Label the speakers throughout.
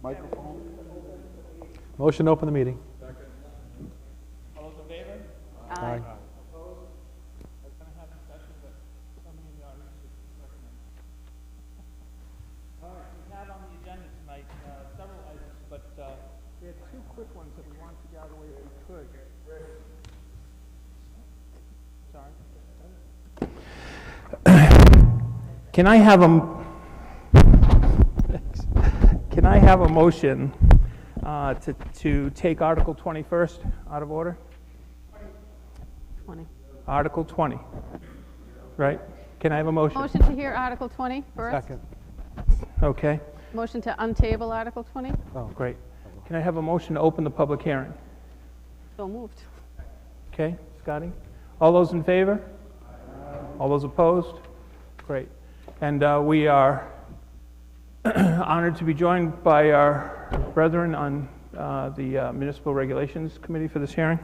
Speaker 1: Microphone.
Speaker 2: Motion to open the meeting.
Speaker 3: All those in favor?
Speaker 2: Aye.
Speaker 3: Opposed? I was going to have a discussion, but somebody in the audience should recommend. All right, we have on the agenda tonight several items, but we had two quick ones that we wanted to get out of the way if we could. Sorry. Can I have a motion to take Article 20 first, out of order?
Speaker 4: 20.
Speaker 3: Article 20, right? Can I have a motion?
Speaker 4: Motion to hear Article 20 first.
Speaker 2: Second.
Speaker 3: Okay,
Speaker 4: Motion to untable Article 20.
Speaker 2: Oh,
Speaker 3: great. Can I have a motion to open the public hearing?
Speaker 4: So moved.
Speaker 3: Okay, Scotty? All those in favor? All those opposed? Great. And we are honored to be joined by our brethren on the Municipal Regulations Committee for this hearing.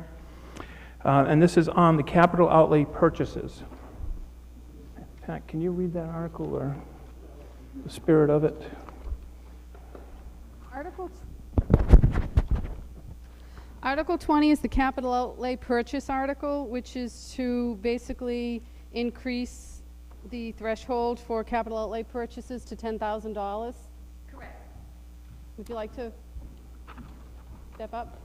Speaker 3: And this is on the capital outlay purchases. Pat, can you read that article or the spirit of it?
Speaker 4: Article 20 is the capital outlay purchase article, which is to basically increase the threshold for capital outlay purchases to $10,000. Correct. Would you like to step up?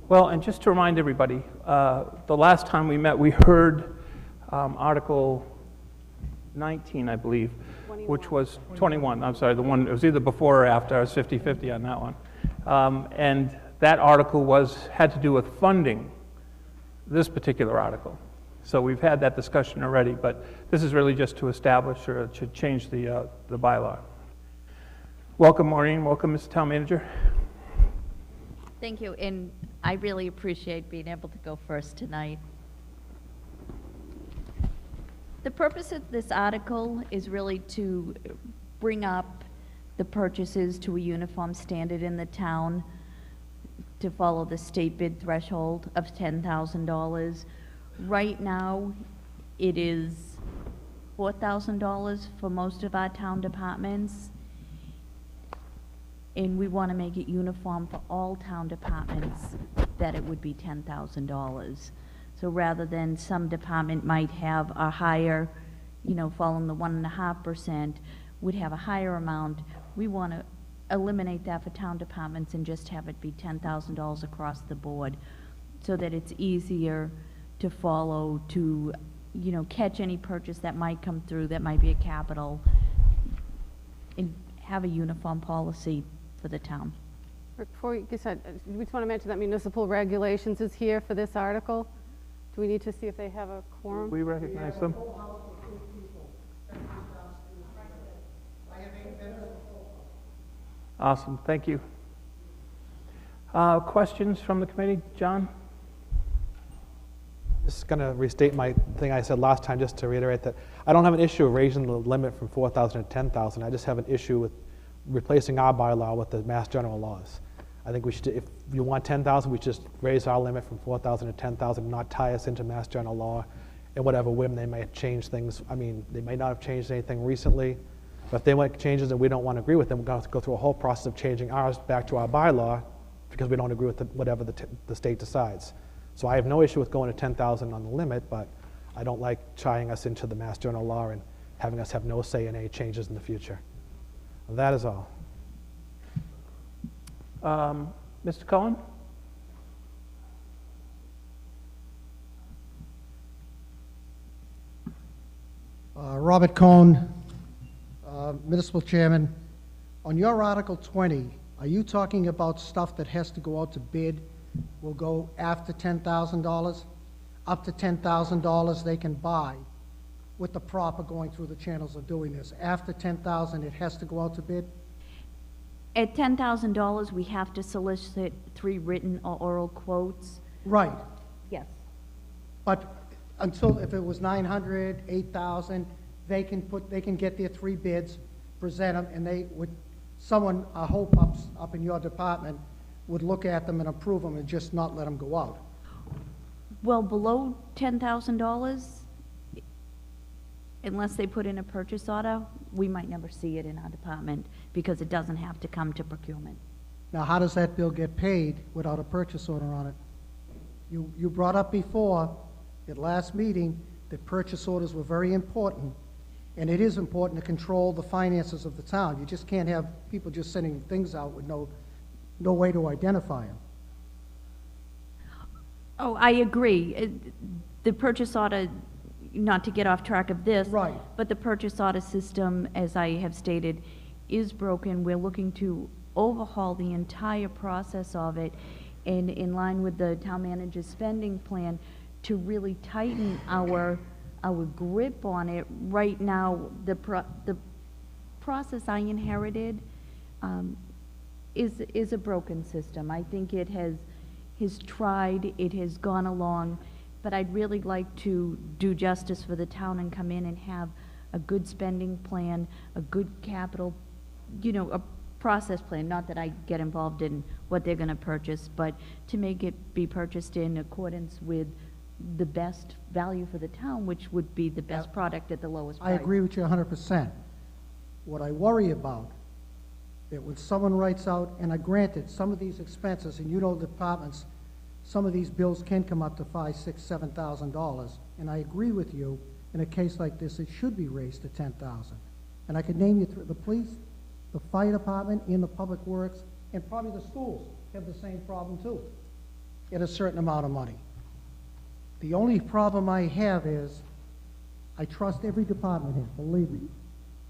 Speaker 3: Well, and just to remind everybody, the last time we met, we heard Article 19, I believe,
Speaker 4: 21.
Speaker 3: which was 21. I'm sorry, the one, it was either before or after. I was 50-50 on that one. And that article had to do with funding this particular article. So we've had that discussion already, but this is really just to establish or to change the bylaw. Welcome, Maureen. Welcome, Mr. Town Manager.
Speaker 5: Thank you, and I really appreciate being able to go first tonight. The purpose of this article is really to bring up the purchases to a uniform standard in the town, to follow the state bid threshold of $10,000. Right now, it is $4,000 for most of our town departments, and we want to make it uniform for all town departments that it would be $10,000. So rather than some department might have a higher, following the 1.5%, would have a higher amount, we want to eliminate that for town departments and just have it be $10,000 across the board so that it's easier to follow, to, catch any purchase that might come through that might be a capital, and have a uniform policy for the town.
Speaker 4: Before you get started, we just want to mention that municipal regulations is here for this article. Do we need to see if they have a quorum?
Speaker 3: We recognize them. Awesome, thank you. Questions from the committee? John?
Speaker 2: Just going to restate my thing I said last time, just to reiterate that I don't have an issue of raising the limit from 4,000 to 10,000. I just have an issue with replacing our bylaw with the Mass General laws. I think we should, if you want 10,000, we should just raise our limit from 4,000 to 10,000, not tie us into Mass General law and whatever whim they may have changed things. I mean, they may not have changed anything recently, but if they make changes and we don't want to agree with them, we're going to have to go through a whole process of changing ours back to our bylaw because we don't agree with whatever the state decides. So I have no issue with going to 10,000 on the limit, but I don't like tying us into the Mass General law and having us have no say in any changes in the future. That is all.
Speaker 3: Mr. Cohen?
Speaker 6: Robert Cohn, Municipal Chairman. On your Article 20, are you talking about stuff that has to go out to bid will go after $10,000? Up to $10,000 they can buy with the proper going through the channels of doing this. After $10,000 it has to go out to bid?
Speaker 5: At $10,000, we have to solicit 3 written or oral quotes.
Speaker 6: Right.
Speaker 5: Yes.
Speaker 6: But until, if it was 900, 8,000, they can get their 3 bids, present them, and they would, someone, I hope up in your department, would look at them and approve them and just not let them go out.
Speaker 5: Well, below $10,000, unless they put in a purchase order, we might never see it in our department because it doesn't have to come to procurement.
Speaker 6: Now, how does that bill get paid without a purchase order on it? You brought up before, at last meeting, that purchase orders were very important, and it is important to control the finances of the town. You just can't have people just sending things out with no way to identify them.
Speaker 5: Oh, I agree. The purchase order, not to get off track of this.
Speaker 6: Right.
Speaker 5: But the purchase order system, as I have stated, is broken. We're looking to overhaul the entire process of it, and in line with the town manager's spending plan, to really tighten our grip on it. Right now, the process I inherited is a broken system. I think it has tried, it has gone along, but I'd really like to do justice for the town and come in and have a good spending plan, a good capital, a process plan. Not that I get involved in what they're going to purchase, but to make it be purchased in accordance with the best value for the town, which would be the best product at the lowest price.
Speaker 6: I agree with you 100%. What I worry about, that when someone writes out, and I granted some of these expenses, and departments, some of these bills can come up to $5,000, $6,000, $7,000, and I agree with you, in a case like this, it should be raised to $10,000. And I could name you the police, the fire department, and the public works, and probably the schools have the same problem too, at a certain amount of money. The only problem I have is, I trust every department here, believe me,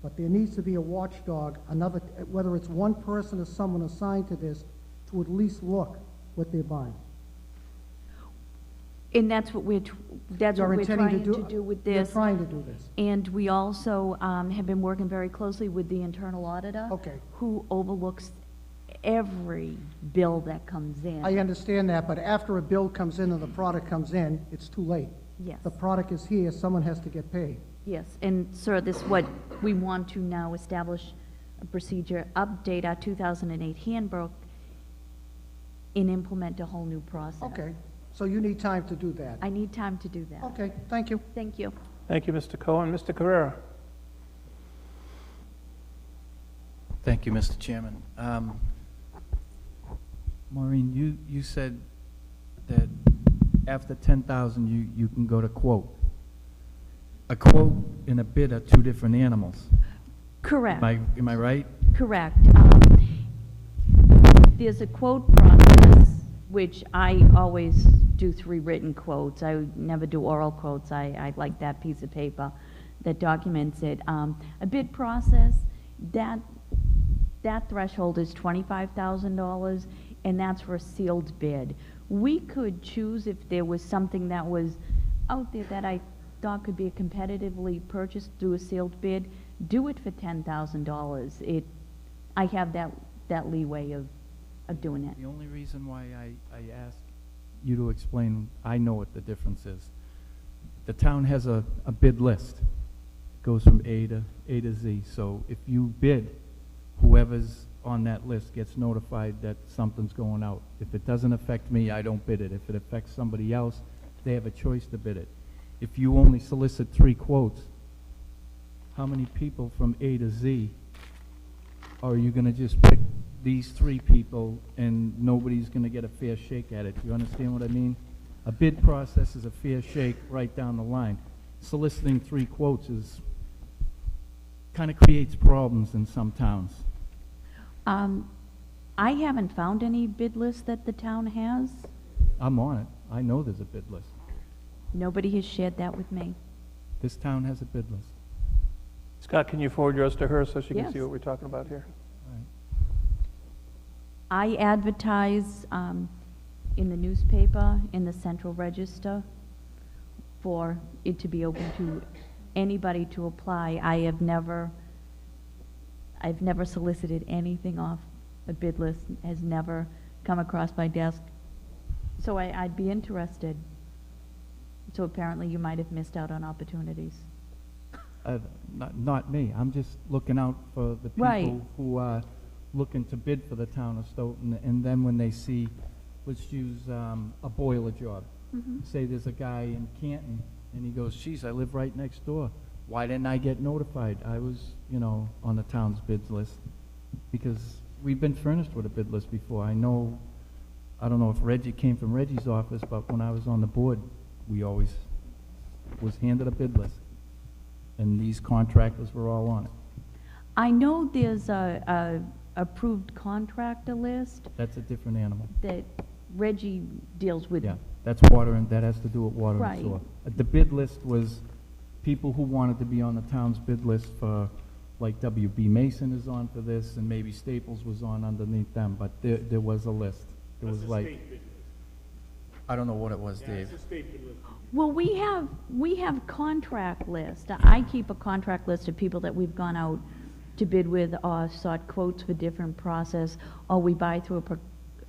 Speaker 6: but there needs to be a watchdog, whether it's one person or someone assigned to this, to at least look what they're buying.
Speaker 5: And that's what we're trying to do with this.
Speaker 6: You're trying to do this.
Speaker 5: And we also have been working very closely with the internal auditor.
Speaker 6: Okay.
Speaker 5: Who overlooks every bill that comes in.
Speaker 6: I understand that, but after a bill comes in and the product comes in, it's too late.
Speaker 5: Yes.
Speaker 6: The product is here, someone has to get paid.
Speaker 5: Yes, and sir, this is what we want to now establish a procedure, update our 2008 handbook, and implement a whole new process.
Speaker 6: Okay, so you need time to do that.
Speaker 5: I need time to do that.
Speaker 6: Okay, thank you.
Speaker 5: Thank you.
Speaker 3: Thank you, Mr. Cohen. Mr. Carrera?
Speaker 1: Thank you, Mr. Chairman. Maureen, you said that after 10,000, you can go to quote. A quote and a bid are two different animals.
Speaker 5: Correct.
Speaker 1: Am I right?
Speaker 5: Correct. There's a quote process, which I always do 3 written quotes. I never do oral quotes. I like that piece of paper that documents it. A bid process, that threshold is $25,000, and that's for a sealed bid. We could choose, if there was something that was out there that I thought could be competitively purchased through a sealed bid, do it for $10,000. I have that leeway of doing it.
Speaker 1: The only reason why I ask you to explain, I know what the difference is. The town has a bid list. It goes from A to Z. So if you bid, whoever's on that list gets notified that something's going out. If it doesn't affect me, I don't bid it. If it affects somebody else, they have a choice to bid it. If you only solicit 3 quotes, how many people from A to Z are you going to just pick these 3 people and nobody's going to get a fair shake at it? Do you understand what I mean? A bid process is a fair shake right down the line. Soliciting 3 quotes kind of creates problems in some towns.
Speaker 5: I haven't found any bid list that the town has.
Speaker 1: I'm on it. I know there's a bid list.
Speaker 5: Nobody has shared that with me.
Speaker 1: This town has a bid list.
Speaker 3: Scott, can you forward yours to her so she can
Speaker 5: Yes.
Speaker 3: see what we're talking about here?
Speaker 1: All right.
Speaker 5: I advertise in the newspaper, in the Central Register, for it to be open to anybody to apply. I've never solicited anything off a bid list, has never come across my desk. So I'd be interested. So apparently you might have missed out on opportunities.
Speaker 1: Not me. I'm just looking out for the people
Speaker 5: Right.
Speaker 1: who are looking to bid for the town of Stoughton, and then when they see, let's use a boiler job.
Speaker 5: Mhm.
Speaker 1: Say there's a guy in Canton, and he goes, geez, I live right next door. Why didn't I get notified? I was, you know, on the town's bids list, because we've been furnished with a bid list before. I know, I don't know if Reggie came from Reggie's office, but when I was on the board, we always was handed a bid list, and these contractors were all on it.
Speaker 5: I know there's a approved contractor list
Speaker 1: That's a different animal.
Speaker 5: that Reggie deals with.
Speaker 1: Yeah, that's water, and that has to do with water and
Speaker 5: Right.
Speaker 1: sewer. The bid list was people who wanted to be on the town's bid list for, like WB Mason is on for this, and maybe Staples was on underneath them, but there was a list. There was like, I don't know what it was, Dave.
Speaker 5: Well, we have contract list. I keep a contract list of people that we've gone out to bid with or sought quotes for different process, or we buy through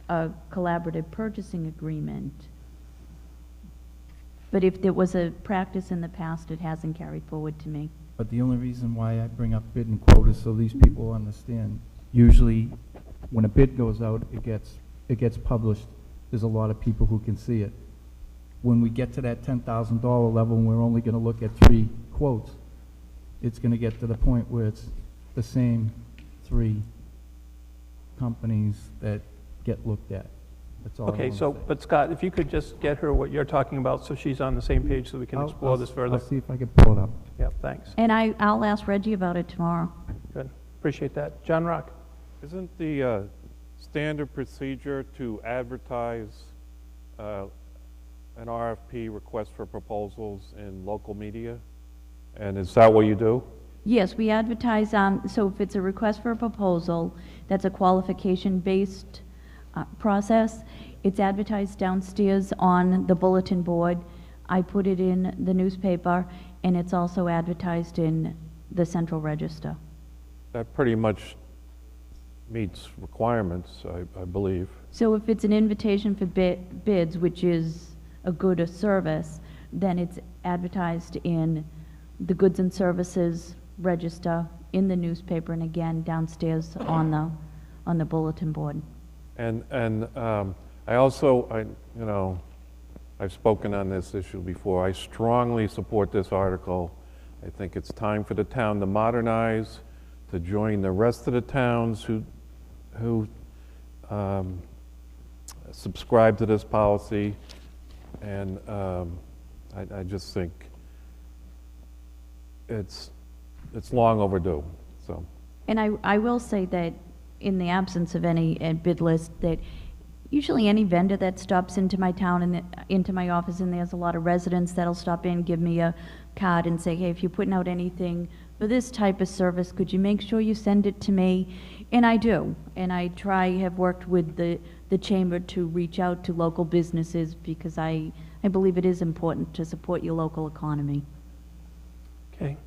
Speaker 5: a collaborative purchasing agreement. But if there was a practice in the past, it hasn't carried forward to me.
Speaker 1: But the only reason why I bring up bid and quote is so these people understand. Usually, when a bid goes out, it gets published. There's a lot of people who can see it. When we get to that $10,000 level and we're only gonna look at 3 quotes, it's gonna get to the point where it's the same 3 companies that get looked at. That's all I
Speaker 3: Okay,
Speaker 1: wanna
Speaker 3: so,
Speaker 1: say.
Speaker 3: but Scott, if you could just get her what you're talking about so she's on the same page so we can explore this further.
Speaker 1: I'll see if I can pull it up.
Speaker 3: Yeah, thanks.
Speaker 5: And I'll ask Reggie about it tomorrow.
Speaker 3: Good. Appreciate that. John Rock?
Speaker 7: Isn't the standard procedure to advertise an RFP, request for proposals, in local media? And is that what you do?
Speaker 5: Yes, we advertise, so if it's a request for a proposal, that's a qualification-based process. It's advertised downstairs on the bulletin board. I put it in the newspaper, and it's also advertised in the Central Register.
Speaker 7: That pretty much meets requirements, I believe.
Speaker 5: So if it's an invitation for bids, which is a good or service, then it's advertised in the Goods and Services Register, in the newspaper, and again downstairs on the bulletin board.
Speaker 7: And I also, you know, I've spoken on this issue before. I strongly support this article. I think it's time for the town to modernize, to join the rest of the towns who subscribe to this policy. And I just think it's long overdue, so.
Speaker 5: And I will say that in the absence of any bid list, that usually any vendor that stops into my town and into my office, and there's a lot of residents that'll stop in, give me a card and say, hey, if you're putting out anything for this type of service, could you make sure you send it to me? And I do. And I have worked with the chamber to reach out to local businesses, because I believe it is important to support your local economy.
Speaker 3: Okay.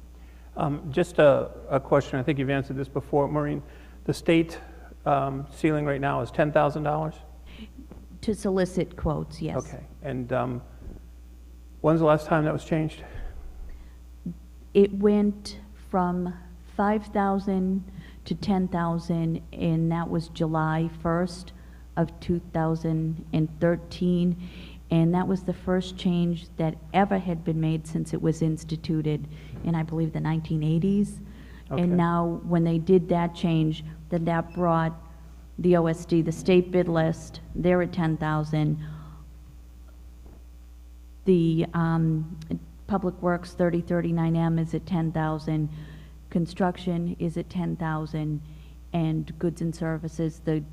Speaker 3: Just a question. I think you've answered this before, Maureen. The state ceiling right now is $10,000?
Speaker 5: To solicit quotes, yes.
Speaker 3: Okay. And when's the last time that was changed?
Speaker 5: It went from 5,000 to 10,000, and that was July 1st of 2013. And that was the first change that ever had been made since it was instituted in, I believe, the 1980s.
Speaker 3: Okay.
Speaker 5: And now, when they did that change, then that brought the OSD, the state bid list, they're at 10,000. The Public Works 3039M is at 10,000. Construction is at 10,000. And Goods and Services, the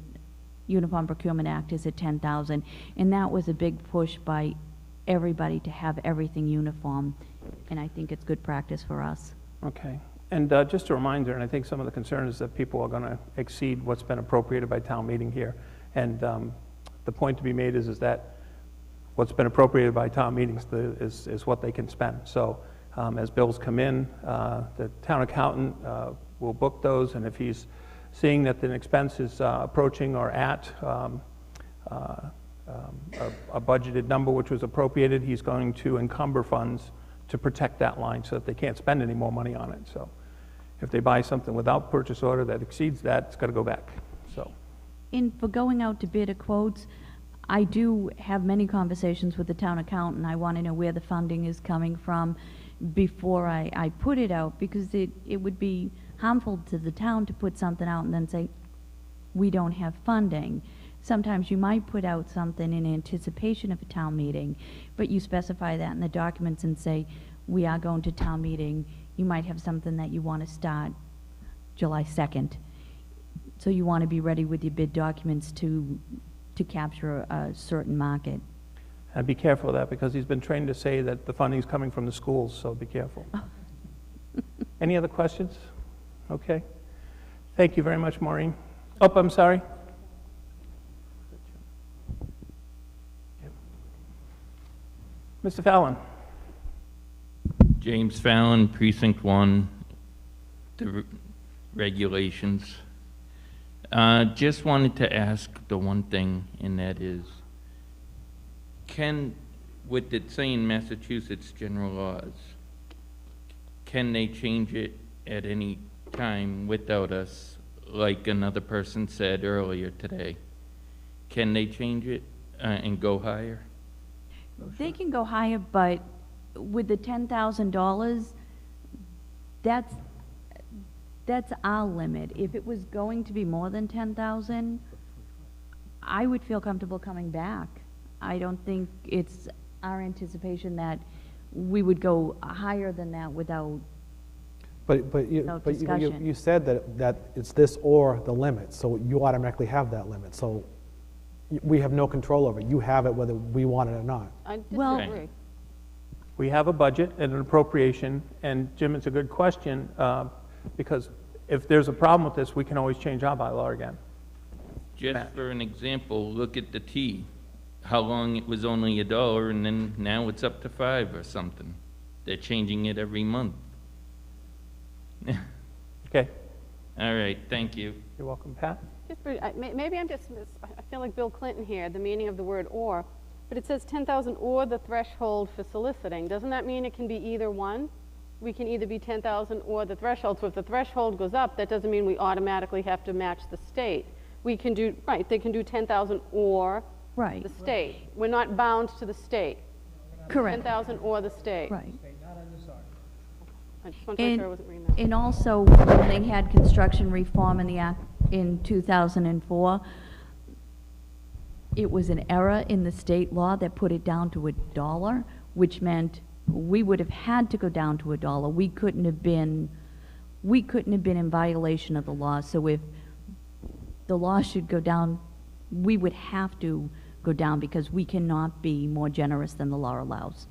Speaker 5: Uniform Procurement Act, is at 10,000. And that was a big push by everybody to have everything uniform. And I think it's good practice for us.
Speaker 3: Okay. And just a reminder, and I think some of the concern is that people are going to exceed what's been appropriated by town meeting here. And the point to be made is that what's been appropriated by town meetings is what they can spend. So as bills come in, the town accountant will book those, and if he's seeing that an expense is approaching or at a budgeted number which was appropriated, he's going to encumber funds to protect that line so that they can't spend any more money on it. So if they buy something without purchase order that exceeds that, it's got to go back. So.
Speaker 5: And for going out to bid a quotes, I do have many conversations with the town accountant. I want to know where the funding is coming from, before I put it out, because it would be harmful to the town to put something out and then say, we don't have funding. Sometimes you might put out something in anticipation of a town meeting, but you specify that in the documents and say, we are going to town meeting. You might have something that you want to start July 2nd. So you want to be ready with your bid documents to capture a certain market.
Speaker 3: And be careful of that, because he's been trained to say that the funding's coming from the schools, so be careful. Any other questions? Okay. Thank you very much, Maureen. Oh, I'm sorry. Mr. Fallon.
Speaker 8: James Fallon, Precinct 1, the regulations. Just wanted to ask the one thing, and that is, with it saying Massachusetts general laws, can they change it at any time without us, like another person said earlier today? Can they change it and go higher?
Speaker 5: They can go higher, but with the $10,000, that's our limit. If it was going to be more than 10,000, I would feel comfortable coming back. I don't think it's our anticipation that we would go higher than that without discussion.
Speaker 2: you said that it's this or the limit, so you automatically have that limit. So we have no control over it. You have it whether we want it or not.
Speaker 4: I
Speaker 5: Well-
Speaker 4: disagree.
Speaker 3: We have a budget and an appropriation, and Jim, it's a good question, because if there's a problem with this, we can always change our bylaw again.
Speaker 8: Just for an example, look at the tea. How long it was only $1, and then now it's up to $5 or something. They're changing it every month.
Speaker 3: Okay,
Speaker 8: All right, thank you.
Speaker 3: you're welcome. Pat?
Speaker 4: Maybe I feel like Bill Clinton here, the meaning of the word "or," but it says 10,000 or the threshold for soliciting. Doesn't that mean it can be either one? We can either be 10,000 or the threshold. So if the threshold goes up, that doesn't mean we automatically have to match the state. We can do, right, they can do 10,000 or
Speaker 5: Right,
Speaker 4: the state. We're not bound to the state.
Speaker 5: correct,
Speaker 4: 10,000 or the state.
Speaker 5: right.
Speaker 4: I just want to make sure I wasn't reading that.
Speaker 5: And also, when they had construction reform in the act in 2004, it was an error in the state law that put it down to $1, which meant we would have had to go down to $1. We couldn't have been in violation of the law. So if the law should go down, we would have to go down, because we cannot be more generous than the law allows.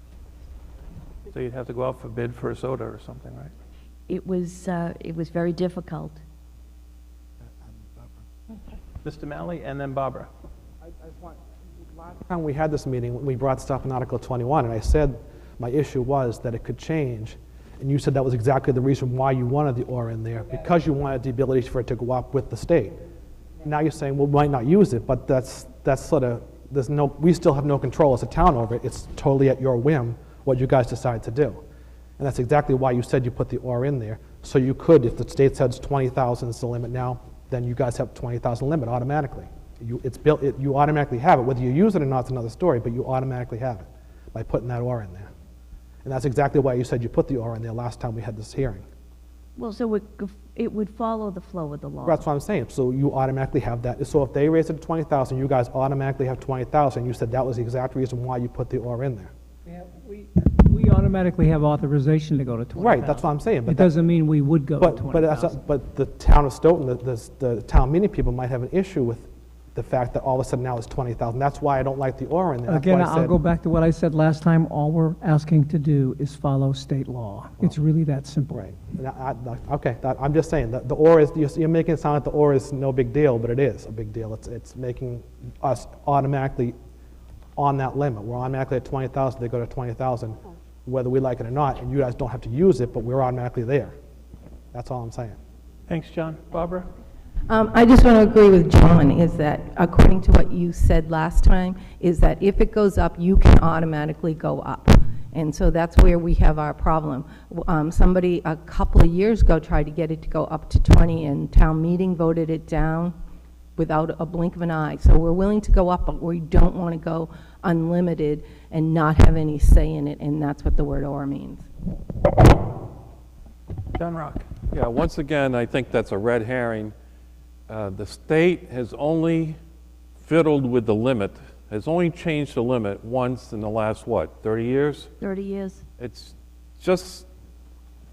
Speaker 3: So you'd have to go out for bid for a soda or something, right?
Speaker 5: It was very difficult.
Speaker 3: Mr. Malley, and then Barbara.
Speaker 2: Last time we had this meeting, we brought stuff in Article 21, and I said my issue was that it could change, and you said that was exactly the reason why you wanted the or in there, because you wanted the ability for it to go up with the state. Now you're saying, well, we might not use it, but that's sort of, we still have no control as a town over it. It's totally at your whim what you guys decide to do. And that's exactly why you said you put the or in there. So you could, if the state says 20,000 is the limit now, then you guys have 20,000 limit automatically. It's built, you automatically have it. Whether you use it or not is another story, but you automatically have it by putting that or in there. And that's exactly why you said you put the or in there last time we had this hearing.
Speaker 5: Well, so it would follow the flow of the law.
Speaker 2: That's what I'm saying. So you automatically have that. So if they raise it to 20,000, you guys automatically have 20,000. You said that was the exact reason why you put the or in there.
Speaker 9: We automatically have authorization to go to 20,000.
Speaker 2: Right, that's what I'm saying.
Speaker 9: It doesn't mean we would go to
Speaker 2: But
Speaker 9: 20,000.
Speaker 2: but the town of Stoughton, the town meeting people might have an issue with the fact that all of a sudden now it's 20,000. That's why I don't like the or in there. That's
Speaker 9: Again,
Speaker 2: why I
Speaker 9: I'll
Speaker 2: said-
Speaker 9: go back to what I said last time. All we're asking to do is follow state law. It's really that simple.
Speaker 2: Right. Okay, I'm just saying that the or is, you're making it sound like the or is no big deal, but it is a big deal. It's making us automatically on that limit. We're automatically at 20,000, they go to 20,000, whether we like it or not, and you guys don't have to use it, but we're automatically there. That's all I'm saying.
Speaker 3: Thanks, John. Barbara?
Speaker 10: I just want to agree with John, is that according to what you said last time, is that if it goes up, you can automatically go up. And so that's where we have our problem. Somebody a couple of years ago tried to get it to go up to 20, and town meeting voted it down. without a blink of an eye. So we're willing to go up, but we don't want to go unlimited and not have any say in it, and that's what the word "or" means.
Speaker 3: John Rock.
Speaker 7: Yeah, once again, I think that's a red herring. The state has only fiddled with the limit, has only changed the limit once in the last, what, 30 years?
Speaker 5: 30 years.
Speaker 7: It's just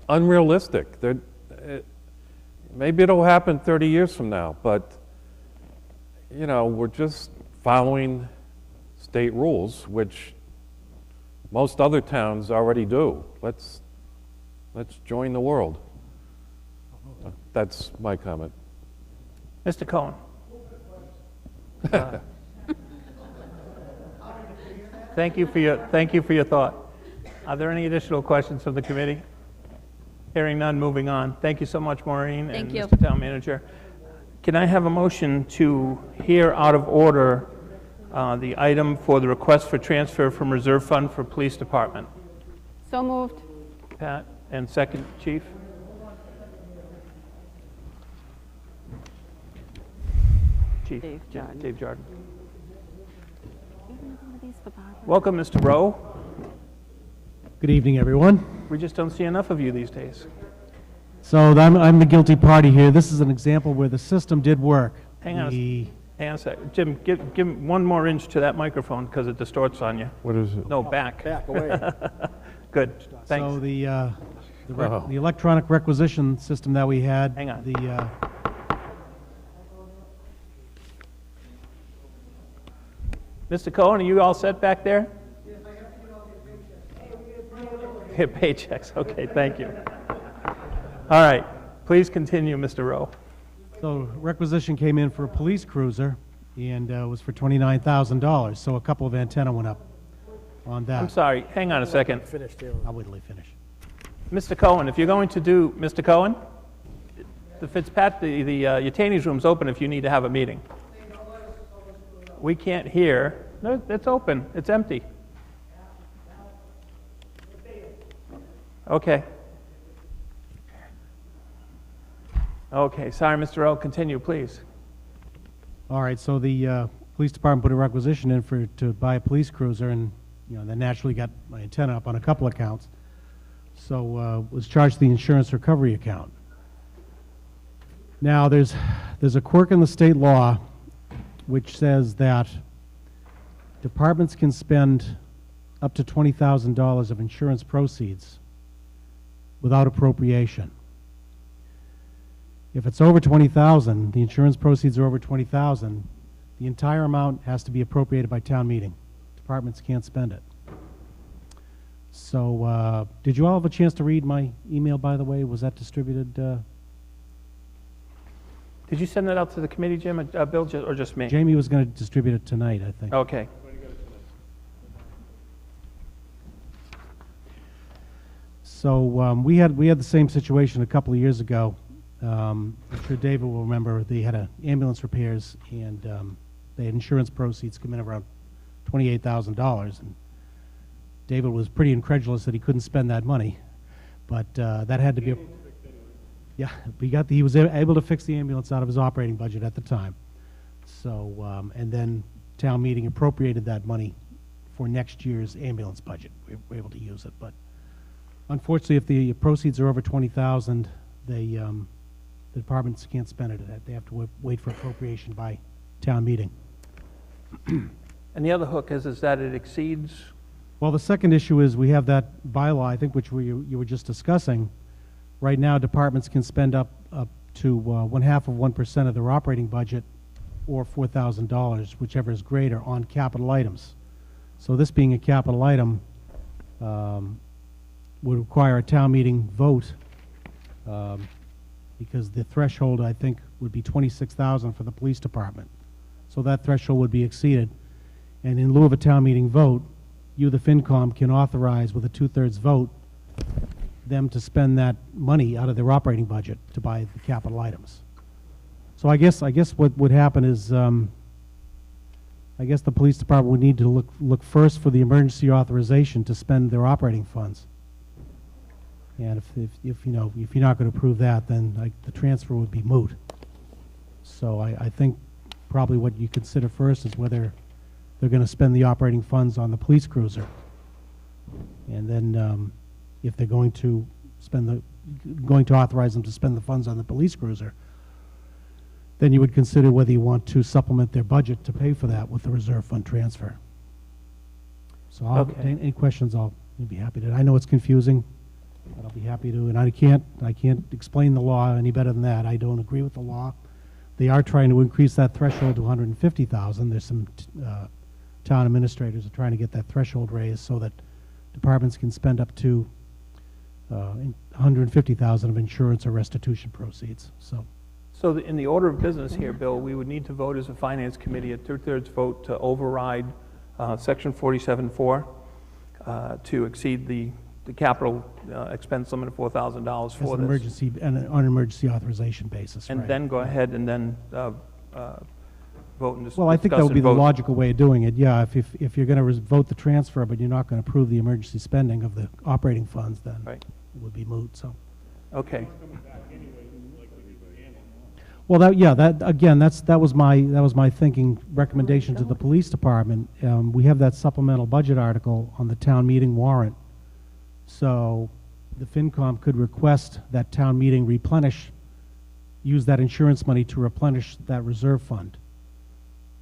Speaker 7: unrealistic. Maybe it'll happen 30 years from now, but, you know, we're just following state rules, which most other towns already do. Let's join the world. That's my comment.
Speaker 3: Mr. Cohen. Thank you for your thought. Are there any additional questions from the committee? Hearing none, moving on. Thank you so much, Maureen and Mr. Town Manager. Can I have a motion to hear out of order the item for the request for transfer from reserve fund for police department?
Speaker 4: So moved.
Speaker 3: Pat, and second, Chief? Chief.
Speaker 4: Dave Jordan.
Speaker 3: Dave Jordan. Welcome, Mr. Rowe.
Speaker 11: Good evening, everyone.
Speaker 3: We just don't see enough of you these days.
Speaker 11: So I'm the guilty party here. This is an example where the system did work.
Speaker 3: Hang on a second. Jim, give one more inch to that microphone because it distorts on you.
Speaker 7: What is it?
Speaker 3: No, back.
Speaker 2: Back away.
Speaker 3: Good, thanks.
Speaker 11: So the electronic requisition system that we had.
Speaker 3: Hang on. Mr. Cohen, are you all set back there? Yes, I have to get all the paychecks. Paychecks, okay, thank you. All right, please continue, Mr. Rowe.
Speaker 11: So requisition came in for a police cruiser, and it was for $29,000. So a couple of antenna went up on that.
Speaker 3: I'm sorry, hang on a second.
Speaker 11: I'll wait till they finish.
Speaker 3: Mr. Cohen, if you're going to do, Mr. Cohen, the Yatani's room's open if you need to have a meeting. We can't hear. No, it's open. It's empty. Okay. Okay, sorry, Mr. Rowe, continue, please.
Speaker 11: All right, so the police department put a requisition in to buy a police cruiser, and that naturally got my antenna up on a couple accounts. So was charged the insurance recovery account. Now there's a quirk in the state law which says that departments can spend up to $20,000 of insurance proceeds without appropriation. If it's over $20,000, the insurance proceeds are over $20,000, the entire amount has to be appropriated by town meeting. Departments can't spend it. So, did you all have a chance to read my email, by the way? Was that distributed?
Speaker 3: Did you send that out to the committee, Jim, Bill, or just me?
Speaker 11: Jamie was going to distribute it tonight, I think.
Speaker 3: Okay.
Speaker 11: So we had the same situation a couple of years ago. I'm sure David will remember. They had ambulance repairs, and they had insurance proceeds come in around $28,000. And David was pretty incredulous that he couldn't spend that money, but that had to be. Yeah, he was able to fix the ambulance out of his operating budget at the time. So, and then town meeting appropriated that money for next year's ambulance budget. We were able to use it, but unfortunately, if the proceeds are over $20,000, the departments can't spend it. They have to wait for appropriation by town meeting.
Speaker 3: And the other hook is that it exceeds.
Speaker 11: Well, the second issue is we have that bylaw, I think, which you were just discussing. Right now, departments can spend up to 0.5% of their operating budget, or $4,000, whichever is greater, on capital items. So this being a capital item would require a town meeting vote, because the threshold, I think, would be $26,000 for the police department. So that threshold would be exceeded. And in lieu of a town meeting vote, you, the FinCom, can authorize with a 2/3 vote them to spend that money out of their operating budget to buy the capital items. So I guess what would happen is, I guess the police department would need to look first for the emergency authorization to spend their operating funds. And if you're not going to approve that, then the transfer would be moot. So I think probably what you consider first is whether they're going to spend the operating funds on the police cruiser. And then if they're going to authorize them to spend the funds on the police cruiser, then you would consider whether you want to supplement their budget to pay for that with the reserve fund transfer. So
Speaker 3: Okay.
Speaker 11: any questions, I'll be happy to. I know it's confusing, but I'll be happy to. And I can't explain the law any better than that. I don't agree with the law. They are trying to increase that threshold to 150,000. There's some town administrators are trying to get that threshold raised so that departments can spend up to 150,000 of insurance or restitution proceeds.
Speaker 3: So in the order of business here, Bill, we would need to vote as a finance committee, a two-thirds vote to override section 47.4 to exceed the capital expense limit of $4,000
Speaker 11: As
Speaker 3: for
Speaker 11: an
Speaker 3: this.
Speaker 11: emergency, and on an emergency authorization basis,
Speaker 3: And
Speaker 11: right.
Speaker 3: then go ahead and then vote and discuss.
Speaker 11: Well, I think that would
Speaker 3: and
Speaker 11: be the
Speaker 3: vote.
Speaker 11: logical way of doing it, yeah. If you're going to vote the transfer, but you're not going to approve the emergency spending of the operating funds, then
Speaker 3: Right.
Speaker 11: it would be moot, so.
Speaker 3: Okay.
Speaker 11: Well, that was my thinking, recommendation to the police department. We have that supplemental budget article on the town meeting warrant. So the FinCom could request that town meeting use that insurance money to replenish that reserve fund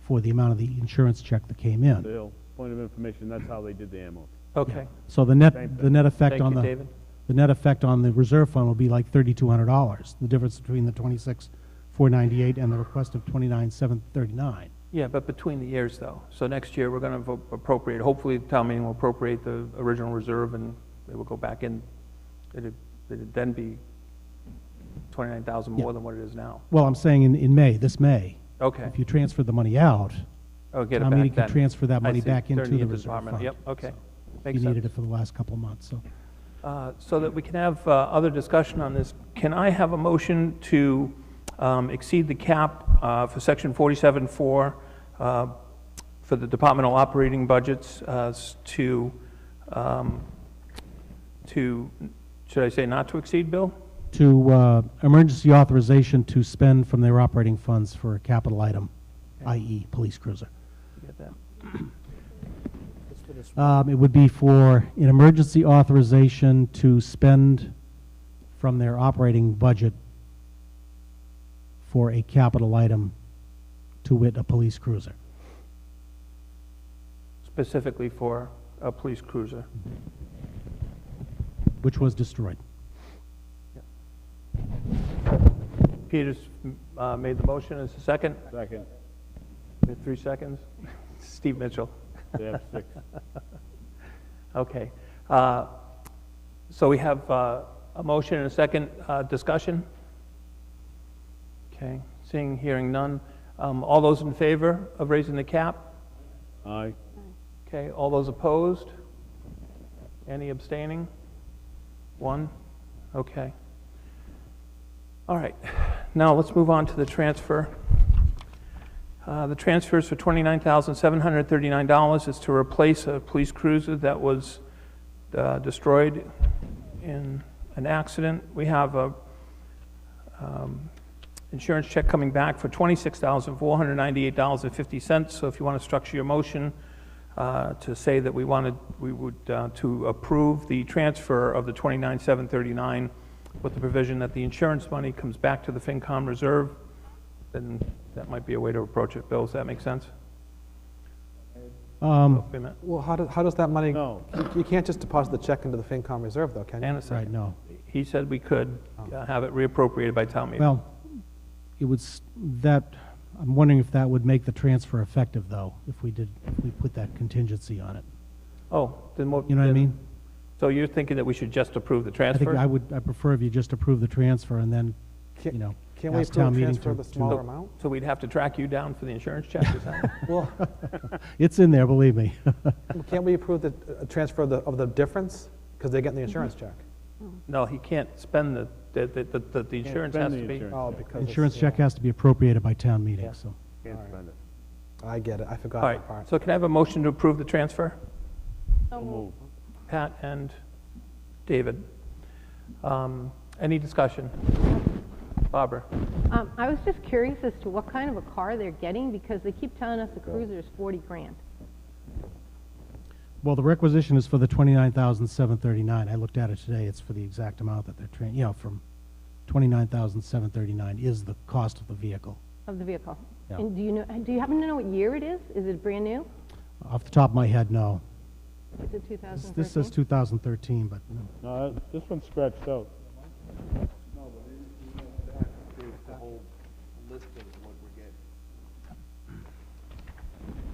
Speaker 11: for the amount of the insurance check that came in.
Speaker 12: Bill, point of information, that's how they did the ambulance.
Speaker 3: Okay.
Speaker 11: So the net effect
Speaker 3: Thank
Speaker 11: on
Speaker 3: you, David.
Speaker 11: the net effect on the reserve fund will be like $3,200, the difference between the 26,498 and the request of 29,739.
Speaker 3: Yeah, but between the years, though. So next year, we're going to appropriate, hopefully, the town meeting will appropriate the original reserve, and it will go back in. It'd then be 29,000 more than what it is now.
Speaker 11: Well, I'm saying in May, this May.
Speaker 3: Okay.
Speaker 11: If you transfer the money out,
Speaker 3: Oh, get it
Speaker 11: town
Speaker 3: back
Speaker 11: mean, can
Speaker 3: then.
Speaker 11: transfer that
Speaker 3: I
Speaker 11: money
Speaker 3: see.
Speaker 11: back into
Speaker 3: Turn
Speaker 11: the
Speaker 3: into
Speaker 11: reserve
Speaker 3: department.
Speaker 11: fund.
Speaker 3: Yep, okay.
Speaker 11: So
Speaker 3: Makes
Speaker 11: you needed
Speaker 3: sense.
Speaker 11: it for the last couple of months, so.
Speaker 3: So that we can have other discussion on this, can I have a motion to exceed the cap for section 47.4 for the departmental operating budgets to, should I say not to exceed, Bill?
Speaker 11: To emergency authorization to spend from their operating funds for a capital item, i.e. police cruiser.
Speaker 3: You get that?
Speaker 11: It would be for an emergency authorization to spend from their operating budget for a capital item, to wit, a police cruiser.
Speaker 3: Specifically for a police cruiser.
Speaker 11: Which was destroyed.
Speaker 3: Peter's made the motion, is a second?
Speaker 12: Second.
Speaker 3: We have 3 seconds. Steve Mitchell.
Speaker 12: They have 6.
Speaker 3: Okay. So we have a motion and a second discussion. Okay, seeing, hearing none. All those in favor of raising the cap?
Speaker 12: Aye.
Speaker 3: Okay, all those opposed? Any abstaining? 1? Okay. All right, now let's move on to the transfer. The transfers for $29,739 is to replace a police cruiser that was destroyed in an accident. We have a insurance check coming back for $26,498.50. So if you want to structure your motion to say that we would to approve the transfer of the $29,739 with the provision that the insurance money comes back to the FinCom reserve, then that might be a way to approach it. Bill, does that make sense? Wait a minute.
Speaker 2: Well, how does that money?
Speaker 12: No.
Speaker 2: You can't just deposit the check into the FinCom reserve, though, can you?
Speaker 3: And a second.
Speaker 11: Right, no.
Speaker 3: He said we could have it reappropriated by town meeting.
Speaker 11: Well, it would, I'm wondering if that would make the transfer effective, though, if we put that contingency on it.
Speaker 3: Oh, then what?
Speaker 11: You know what I mean?
Speaker 3: So you're thinking that we should just approve the
Speaker 11: I
Speaker 3: transfer?
Speaker 11: think I prefer if you just approve the transfer and then,
Speaker 2: Can't-
Speaker 11: you know,
Speaker 2: Can't we
Speaker 11: ask town
Speaker 2: approve
Speaker 11: meeting
Speaker 2: transfer
Speaker 11: to.
Speaker 2: the smaller amount?
Speaker 3: So we'd have to track you down for the insurance check, is that?
Speaker 2: Well,
Speaker 11: It's in there, believe me.
Speaker 2: can't we approve the transfer of the difference? Because they're getting the insurance check.
Speaker 3: No, he can't spend the insurance has
Speaker 12: spend
Speaker 3: to
Speaker 12: the
Speaker 3: be.
Speaker 12: insurance.
Speaker 2: Oh, because
Speaker 11: Insurance
Speaker 2: it's,
Speaker 11: check has to be appropriated by town meeting,
Speaker 3: Yeah.
Speaker 11: so.
Speaker 12: Can't
Speaker 2: All right.
Speaker 12: spend it.
Speaker 2: I get it. I forgot
Speaker 3: All
Speaker 2: that
Speaker 3: right,
Speaker 2: part.
Speaker 3: so can I have a motion to approve the transfer?
Speaker 4: So moved.
Speaker 12: Move.
Speaker 3: Pat and David. Any discussion? Barbara?
Speaker 13: I was just curious as to what kind of a car they're getting, because they keep telling us the Cruiser is 40 grand.
Speaker 11: Well, the requisition is for the 29,739. I looked at it today. It's for the exact amount that they're you know, from 29,739 is the cost of the vehicle.
Speaker 13: Of the vehicle.
Speaker 11: Yeah.
Speaker 13: And do you happen to know what year it is? Is it brand new?
Speaker 11: Off the top of my head, no.
Speaker 13: Is it 2013?
Speaker 11: This says 2013, but no.
Speaker 12: No, this one's scratched out.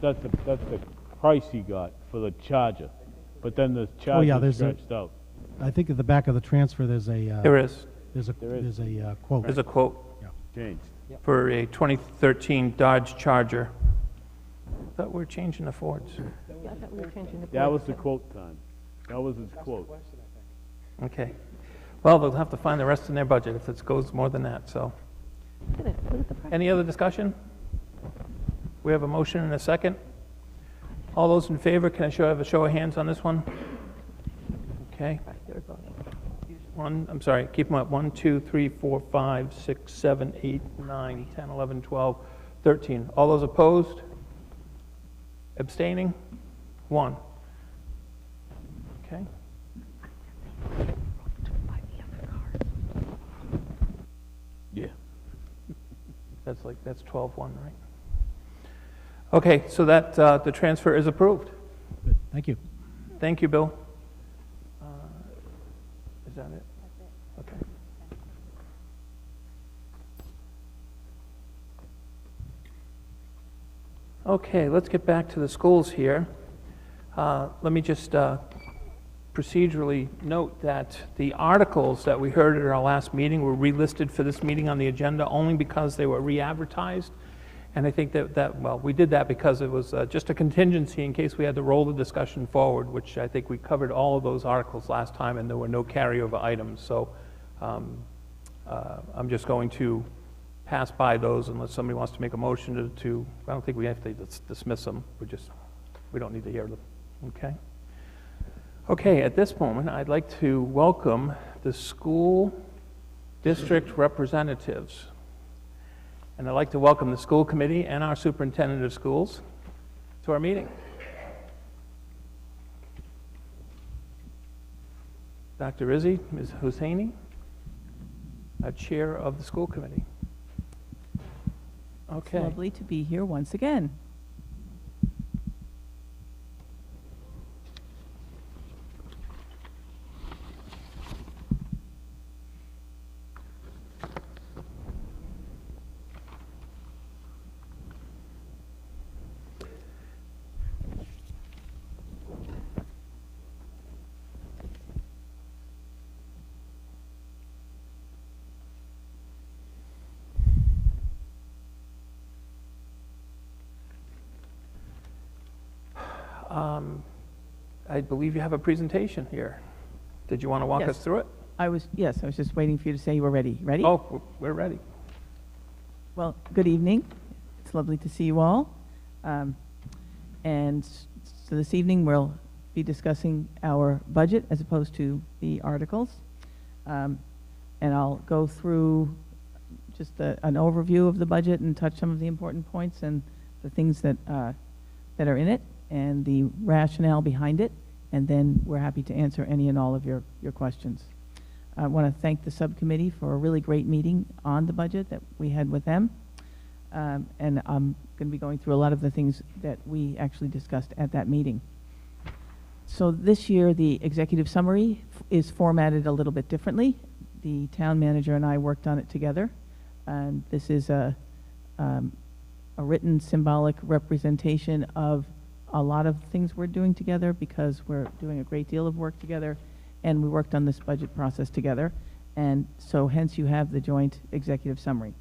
Speaker 12: That's the price he got for the Charger, but then the
Speaker 11: yeah,
Speaker 12: Charger
Speaker 11: there's a-
Speaker 12: scratched out.
Speaker 11: I think at the back of the transfer, there's a,
Speaker 3: There is.
Speaker 11: there's a,
Speaker 12: There is.
Speaker 11: there's a quote.
Speaker 3: There's a quote
Speaker 12: Changed.
Speaker 3: for a 2013 Dodge Charger. Thought we were changing the Fords.
Speaker 13: Yeah, I thought we were changing the
Speaker 12: That
Speaker 13: Ford.
Speaker 12: was the quote time. That was his quote.
Speaker 3: Okay. Well, they'll have to find the rest in their budget if it goes more than that, so.
Speaker 13: Look at it. Look at the price.
Speaker 3: Any other discussion? We have a motion and a second. All those in favor, can I have a show of hands on this one? Okay. I'm sorry, keep them up. 1, 2, 3, 4, 5, 6, 7, 8, 9, 10, 11, 12, 13. All those opposed? Abstaining? 1. Okay.
Speaker 12: Yeah.
Speaker 3: That's 12-1, right? Okay, so that, the transfer is approved.
Speaker 11: Good. Thank you.
Speaker 3: Thank you, Bill. Is that it? Okay. Okay, let's get back to the schools here. Let me just procedurally note that the articles that we heard at our last meeting were relisted for this meeting on the agenda only because they were re-advertised. And I think well, we did that because it was just a contingency in case we had to roll the discussion forward, which I think we covered all of those articles last time and there were no carryover items. So I'm just going to pass by those unless somebody wants to make a motion to I don't think we have to dismiss them. We don't need to hear them. Okay? Okay, at this moment, I'd like to welcome the school district representatives. And I'd like to welcome the school committee and our superintendent of schools to our meeting. Dr. Rizzi, Ms. Husseini, our chair of the school committee. Okay.
Speaker 14: Lovely to be here once again.
Speaker 3: I believe you have a presentation here. Did you want to walk us
Speaker 14: Yes.
Speaker 3: through it?
Speaker 14: Yes, I was just waiting for you to say you were ready. Ready?
Speaker 3: Oh, we're ready.
Speaker 14: Well, good evening. It's lovely to see you all. And so this evening, we'll be discussing our budget as opposed to the articles. And I'll go through just an overview of the budget and touch some of the important points and the things that are in it and the rationale behind it. And then we're happy to answer any and all of your questions. I want to thank the subcommittee for a really great meeting on the budget that we had with them. And I'm going to be going through a lot of the things that we actually discussed at that meeting. So this year, the executive summary is formatted a little bit differently. The town manager and I worked on it together. And this is a written symbolic representation of a lot of things we're doing together because we're doing a great deal of work together and we worked on this budget process together. And so hence you have the joint executive summary.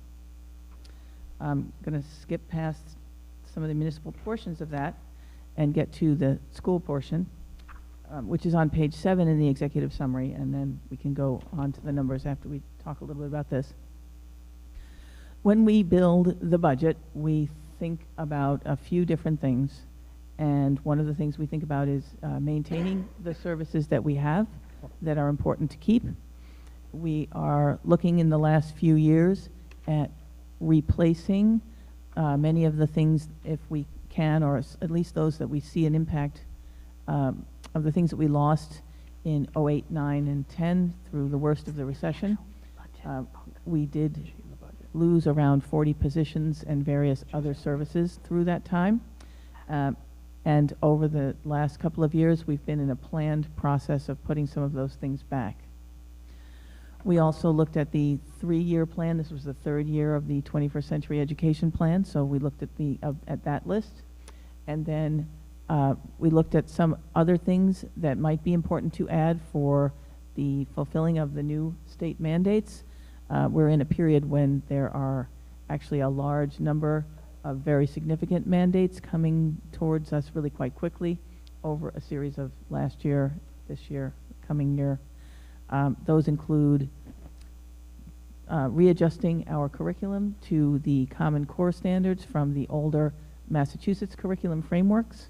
Speaker 14: I'm going to skip past some of the municipal portions of that and get to the school portion, which is on page 7 in the executive summary, and then we can go on to the numbers after we talk a little bit about this. When we build the budget, we think about a few different things, and one of the things we think about is maintaining the services that we have that are important to keep, we are looking in the last few years at replacing many of the things, if we can, or at least those that we see an impact of the things that we lost in '08, '09, and '10 through the worst of the recession. We did lose around 40 positions and various other services through that time. And over the last couple of years, we've been in a planned process of putting some of those things back. We also looked at the 3-year plan. This was the 3rd year of the 21st Century Education Plan, so we looked at at that list. And then we looked at some other things that might be important to add for the fulfilling of the new state mandates. We're in a period when there are actually a large number of very significant mandates coming towards us really quite quickly over a series of last year, this year, coming year. Those include readjusting our curriculum to the Common Core standards from the older Massachusetts curriculum frameworks.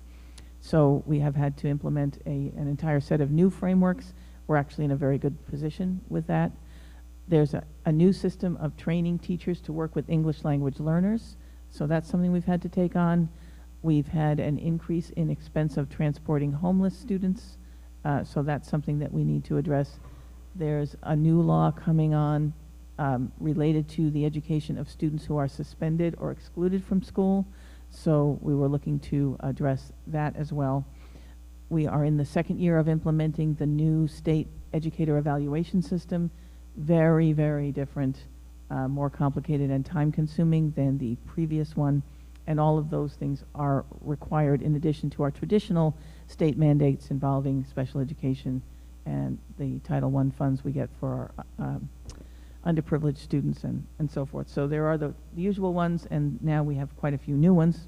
Speaker 14: So we have had to implement an entire set of new frameworks. We're actually in a very good position with that. There's a new system of training teachers to work with English language learners. So that's something we've had to take on. We've had an increase in expense of transporting homeless students. So that's something that we need to address. There's a new law coming on related to the education of students who are suspended or excluded from school. So we were looking to address that as well. We are in the 2nd year of implementing the new state educator evaluation system. Very, very different, more complicated and time-consuming than the previous one. And all of those things are required in addition to our traditional state mandates involving special education and the Title I funds we get for our underprivileged students and so forth. So there are the usual ones, and now we have quite a few new ones.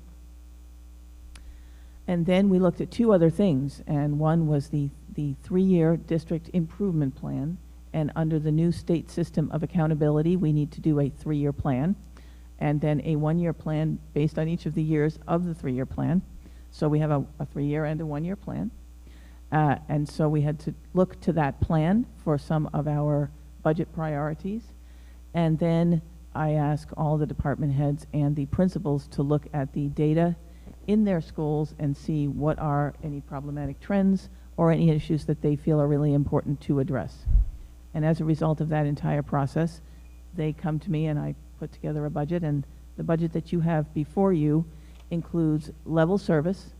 Speaker 14: And then we looked at 2 other things, and one was the 3-year district improvement plan. And under the new state system of accountability, we need to do a 3-year plan, and then a 1-year plan based on each of the years of the 3-year plan. So we have a 3-year and a 1-year plan. And so we had to look to that plan for some of our budget priorities. And then I asked all the department heads and the principals to look at the data in their schools and see what are any problematic trends or any issues that they feel are really important to address. And as a result of that entire process, they come to me and I put together a budget, and the budget that you have before you includes level service,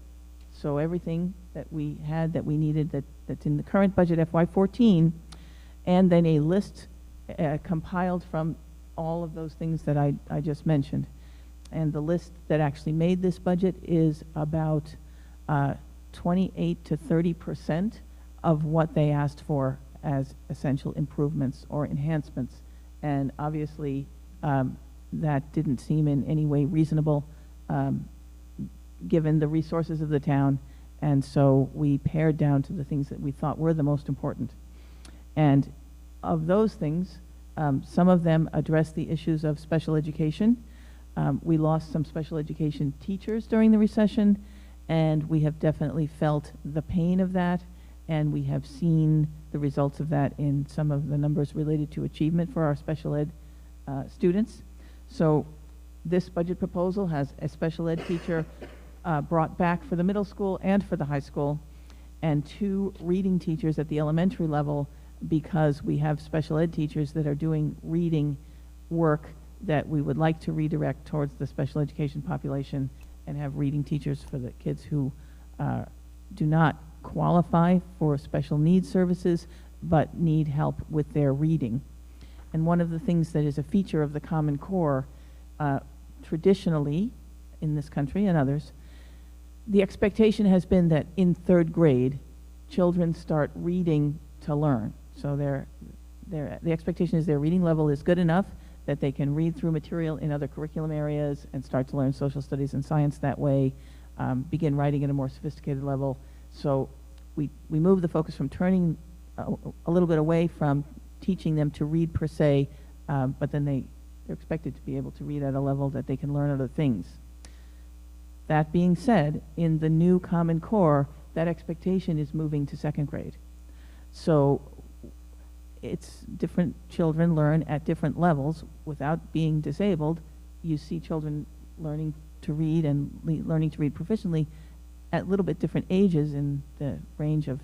Speaker 14: so everything that we had that we needed that's in the current budget FY14, and then a list compiled from all of those things that I just mentioned. And the list that actually made this budget is about 28 to 30% of what they asked for as essential improvements or enhancements. And obviously, that didn't seem in any way reasonable given the resources of the town. And so we pared down to the things that we thought were the most important. And of those things, some of them address the issues of special education. We lost some special education teachers during the recession, and we have definitely felt the pain of that, and we have seen the results of that in some of the numbers related to achievement for our special ed students. So this budget proposal has a special ed teacher brought back for the middle school and for the high school, and 2 reading teachers at the elementary level, because we have special ed teachers that are doing reading work that we would like to redirect towards the special education population and have reading teachers for the kids who do not qualify for special needs services but need help with their reading. And one of the things that is a feature of the Common Core traditionally in this country and others, the expectation has been that in 3rd grade, children start reading to learn. So the expectation is their reading level is good enough that they can read through material in other curriculum areas and start to learn social studies and science that way, begin writing at a more sophisticated level. So we move the focus from turning a little bit away from teaching them to read per se, but then they're expected to be able to read at a level that they can learn other things. That being said, in the new Common Core, that expectation is moving to 2nd grade. So it's different children learn at different levels without being disabled. You see children learning to read and learning to read proficiently at a little bit different ages in the range of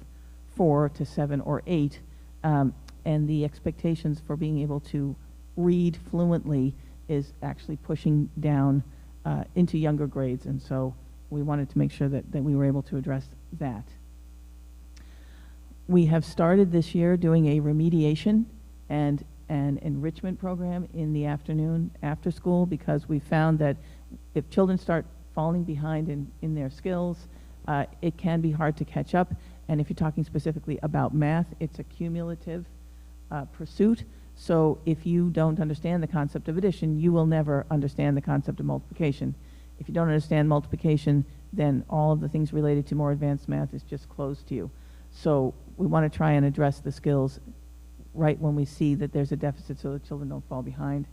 Speaker 14: 4 to 7 or 8. And the expectations for being able to read fluently is actually pushing down into younger grades. And so we wanted to make sure that we were able to address that. We have started this year doing a remediation and an enrichment program in the afternoon after school, because we found that if children start falling behind in their skills, it can be hard to catch up. And if you're talking specifically about math, it's a cumulative pursuit. So if you don't understand the concept of addition, you will never understand the concept of multiplication. If you don't understand multiplication, then all of the things related to more advanced math is just closed to you. So we want to try and address the skills right when we see that there's a deficit so that children don't fall behind.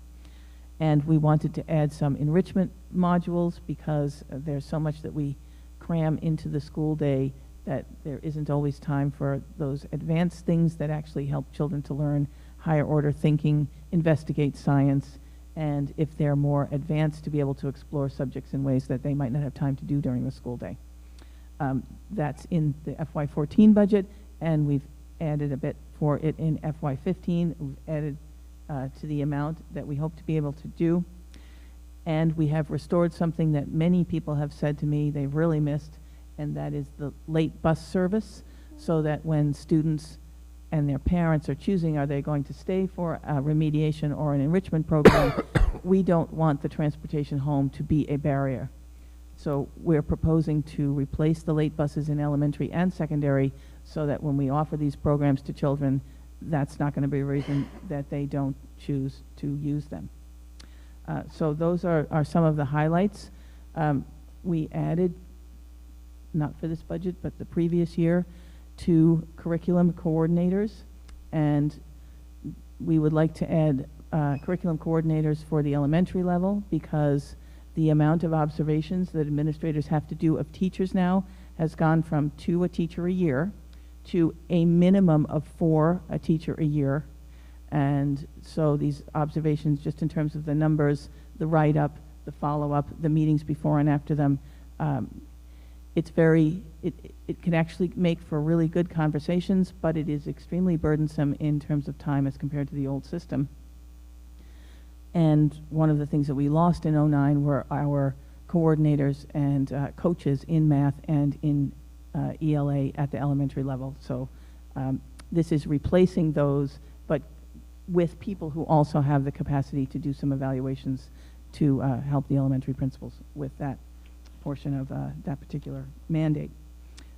Speaker 14: And we wanted to add some enrichment modules because there's so much that we cram into the school day that there isn't always time for those advanced things that actually help children to learn higher order thinking, investigate science, and if they're more advanced, to be able to explore subjects in ways that they might not have time to do during the school day. That's in the FY14 budget, and we've added a bit for it in FY15. We've added to the amount that we hope to be able to do. And we have restored something that many people have said to me they've really missed, and that is the late bus service, so that when students and their parents are choosing, are they going to stay for a remediation or an enrichment program, we don't want the transportation home to be a barrier. So we're proposing to replace the late buses in elementary and secondary so that when we offer these programs to children, that's not going to be a reason that they don't choose to use them. So those are some of the highlights. We added, not for this budget, but the previous year, 2 curriculum coordinators, and we would like to add curriculum coordinators for the elementary level, because the amount of observations that administrators have to do of teachers now has gone from 2 a teacher a year to a minimum of 4 a teacher a year. And so these observations, just in terms of the numbers, the write-up, the follow-up, the meetings before and after them, it can actually make for really good conversations, but it is extremely burdensome in terms of time as compared to the old system. And one of the things that we lost in '09 were our coordinators and coaches in math and in ELA at the elementary level. So this is replacing those, but with people who also have the capacity to do some evaluations to help the elementary principals with that portion of that particular mandate.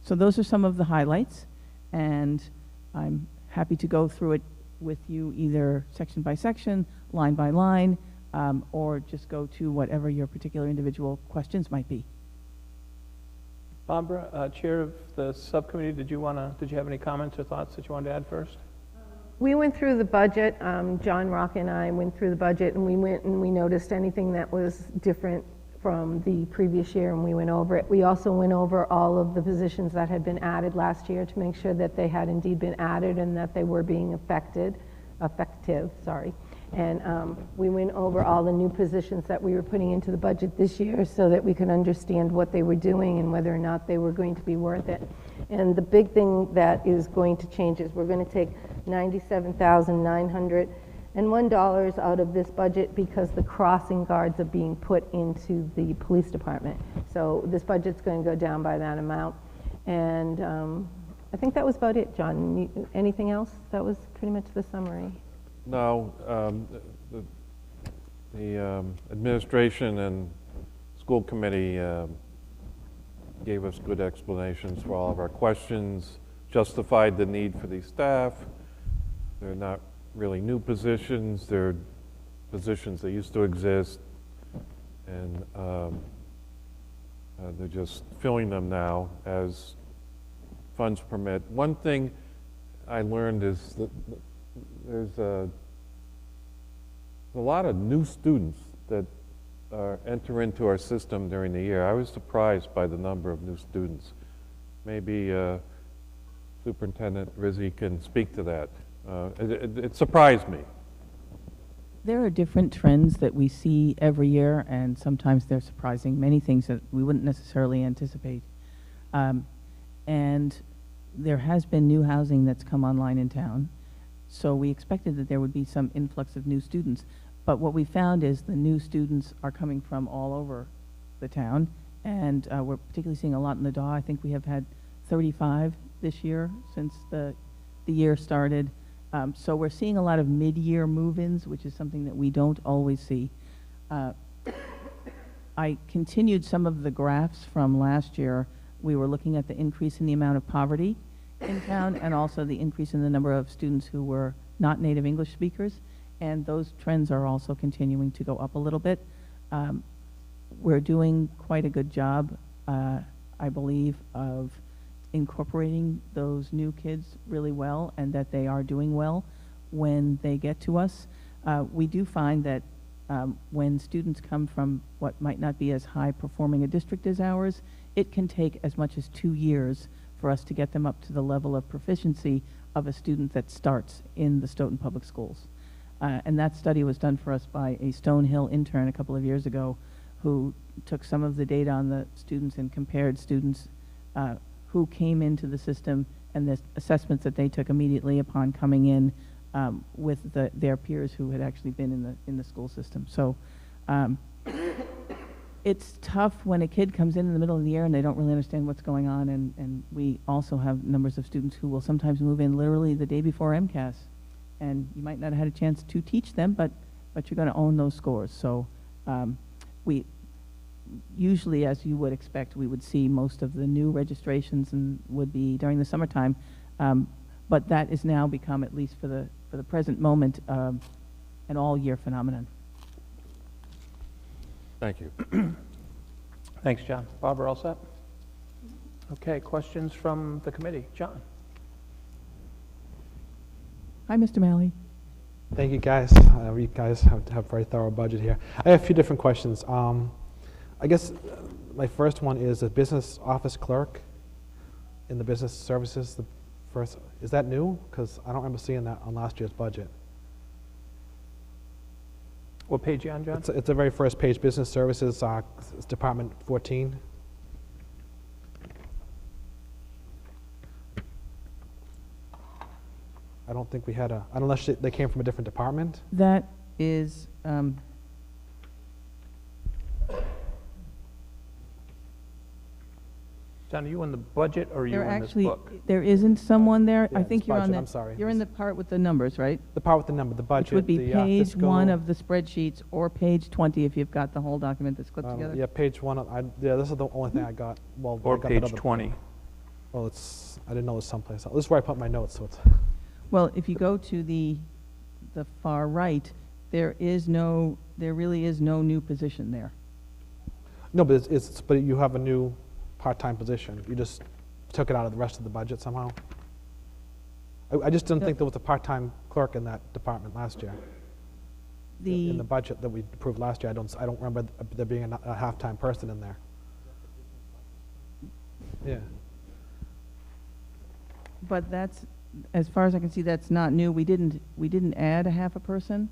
Speaker 14: So those are some of the highlights, and I'm happy to go through it with you either section by section, line by line, or just go to whatever your particular individual questions might be.
Speaker 3: Barbara, Chair of the subcommittee, did you have any comments or thoughts that you wanted to add first?
Speaker 13: We went through the budget. John Rock and I went through the budget, and we went and we noticed anything that was different from the previous year, and we went over it. We also went over all of the positions that had been added last year to make sure that they had indeed been added and that they were being effective. And we went over all the new positions that we were putting into the budget this year so that we could understand what they were doing and whether or not they were going to be worth it. And the big thing that is going to change is we're going to take $97,901 out of this budget because the crossing guards are being put into the police department. So this budget's going to go down by that amount. And I think that was about it, John. Anything else? That was pretty much the summary.
Speaker 7: No, the administration and school committee gave us good explanations for all of our questions, justified the need for these staff. They're not really new positions, they're positions that used to exist, and they're just filling them now as funds permit. One thing I learned is that there's a lot of new students that enter into our system during the year. I was surprised by the number of new students. Maybe Superintendent Rizzi can speak to that. It surprised me.
Speaker 14: There are different trends that we see every year, and sometimes they're surprising, many things that we wouldn't necessarily anticipate. And there has been new housing that's come online in town, so we expected that there would be some influx of new students. But what we found is the new students are coming from all over the town, and we're particularly seeing a lot in the DAW. I think we have had 35 this year since the year started. So we're seeing a lot of mid-year move-ins, which is something that we don't always see. I continued some of the graphs from last year. We were looking at the increase in the amount of poverty in town and also the increase in the number of students who were not native English speakers, and those trends are also continuing to go up a little bit. We're doing quite a good job, I believe, of incorporating those new kids really well, and that they are doing well when they get to us. We do find that when students come from what might not be as high performing a district as ours, it can take as much as 2 years for us to get them up to the level of proficiency of a student that starts in the Stoughton Public Schools. And that study was done for us by a Stonehill intern a couple of years ago, who took some of the data on the students and compared students who came into the system and the assessments that they took immediately upon coming in with their peers who had actually been in the school system. So it's tough when a kid comes in the middle of the year and they don't really understand what's going on, and we also have numbers of students who will sometimes move in literally the day before MCAS, and you might not have had a chance to teach them, but you're going to own those scores. So we usually, as you would expect, we would see most of the new registrations and would be during the summertime, but that is now become, at least for the present moment, an all-year phenomenon.
Speaker 7: Thank you.
Speaker 3: Thanks, John. Bob, we're all set? Okay, questions from the committee? John?
Speaker 14: Hi, Mr. Malley.
Speaker 2: Thank you, guys. You guys have a very thorough budget here. I have a few different questions. I guess my first one is a business office clerk in the business services. The first, is that new? Because I don't remember seeing that on last year's budget.
Speaker 3: What page you on, John?
Speaker 2: It's the very first page, business services, it's Department 14. I don't think we had unless they came from a different department.
Speaker 14: That is,
Speaker 3: John, are you in the budget or are you in this book?
Speaker 14: there isn't someone there.
Speaker 2: Yeah,
Speaker 14: I think
Speaker 2: it's
Speaker 14: you're on
Speaker 2: budget,
Speaker 14: the.
Speaker 2: I'm sorry.
Speaker 14: You're in the part with the numbers, right?
Speaker 2: The part with the number, the budget.
Speaker 14: Which would be
Speaker 2: the,
Speaker 14: page
Speaker 2: fiscal,
Speaker 14: 1 of the spreadsheets or page 20 if you've got the whole document that's clipped together.
Speaker 2: Yeah, page 1. Yeah, this is the only thing I got. Well,
Speaker 3: Or
Speaker 2: I got that
Speaker 3: page
Speaker 2: other-
Speaker 3: 20?
Speaker 2: Well, I didn't know it was someplace else. This is where I put my notes, so it's.
Speaker 14: Well, if you go to the far right, there really is no new position there.
Speaker 2: No, but but you have a new part-time position. You just took it out of the rest of the budget somehow. I just didn't think there was a part-time clerk in that department last year. In the budget that we approved last year, I don't remember there being a half-time person in there. Yeah.
Speaker 14: But that's, as far as I can see, that's not new. We didn't add a half a person.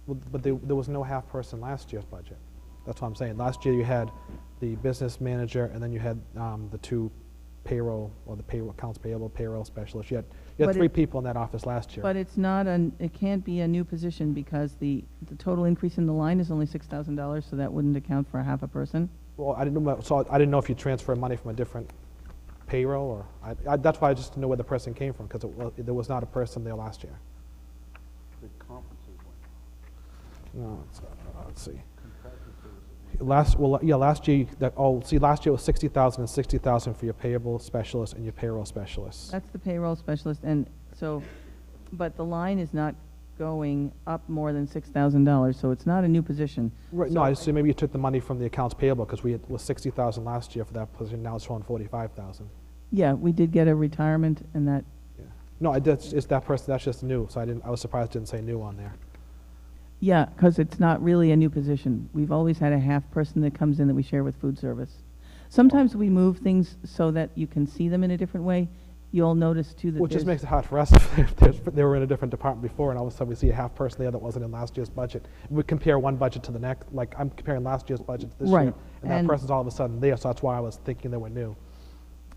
Speaker 2: Well, but there was no half person last year's budget. That's what I'm saying. Last year you had the business manager, and then you had the 2 payroll, or the payroll, accounts payable, payroll specialists. You had 3 people in that office last year.
Speaker 14: But it's not it can't be a new position because the total increase in the line is only $6,000, so that wouldn't account for a half a person.
Speaker 2: Well, I didn't know if you transfer money from a different payroll, or that's why I just didn't know where the person came from, because there was not a person there last year. No, let's see. Last year, last year it was 60,000 and 60,000 for your payable specialist and your payroll specialist.
Speaker 14: That's the payroll specialist, and so, but the line is not going up more than $6,000, so it's not a new position.
Speaker 2: Right.
Speaker 14: So
Speaker 2: No, I see. Maybe you took the money from the accounts payable, because it was 60,000 last year for that position. Now it's showing 45,000.
Speaker 14: Yeah, we did get a retirement, and that.
Speaker 2: Yeah. No, it's that person. That's just new. So I was surprised it didn't say new on there.
Speaker 14: Yeah, because it's not really a new position. We've always had a half person that comes in that we share with food service. Sometimes we move things so that you can see them in a different way. you'll notice too that
Speaker 2: Which just
Speaker 14: there's-
Speaker 2: makes it hard for us if they were in a different department before, and all of a sudden we see a half person there that wasn't in last year's budget. We compare one budget to the next, like I'm comparing last year's budget to this year,
Speaker 14: Right,
Speaker 2: and that
Speaker 14: and-
Speaker 2: person's all of a sudden there, so that's why I was thinking they were new.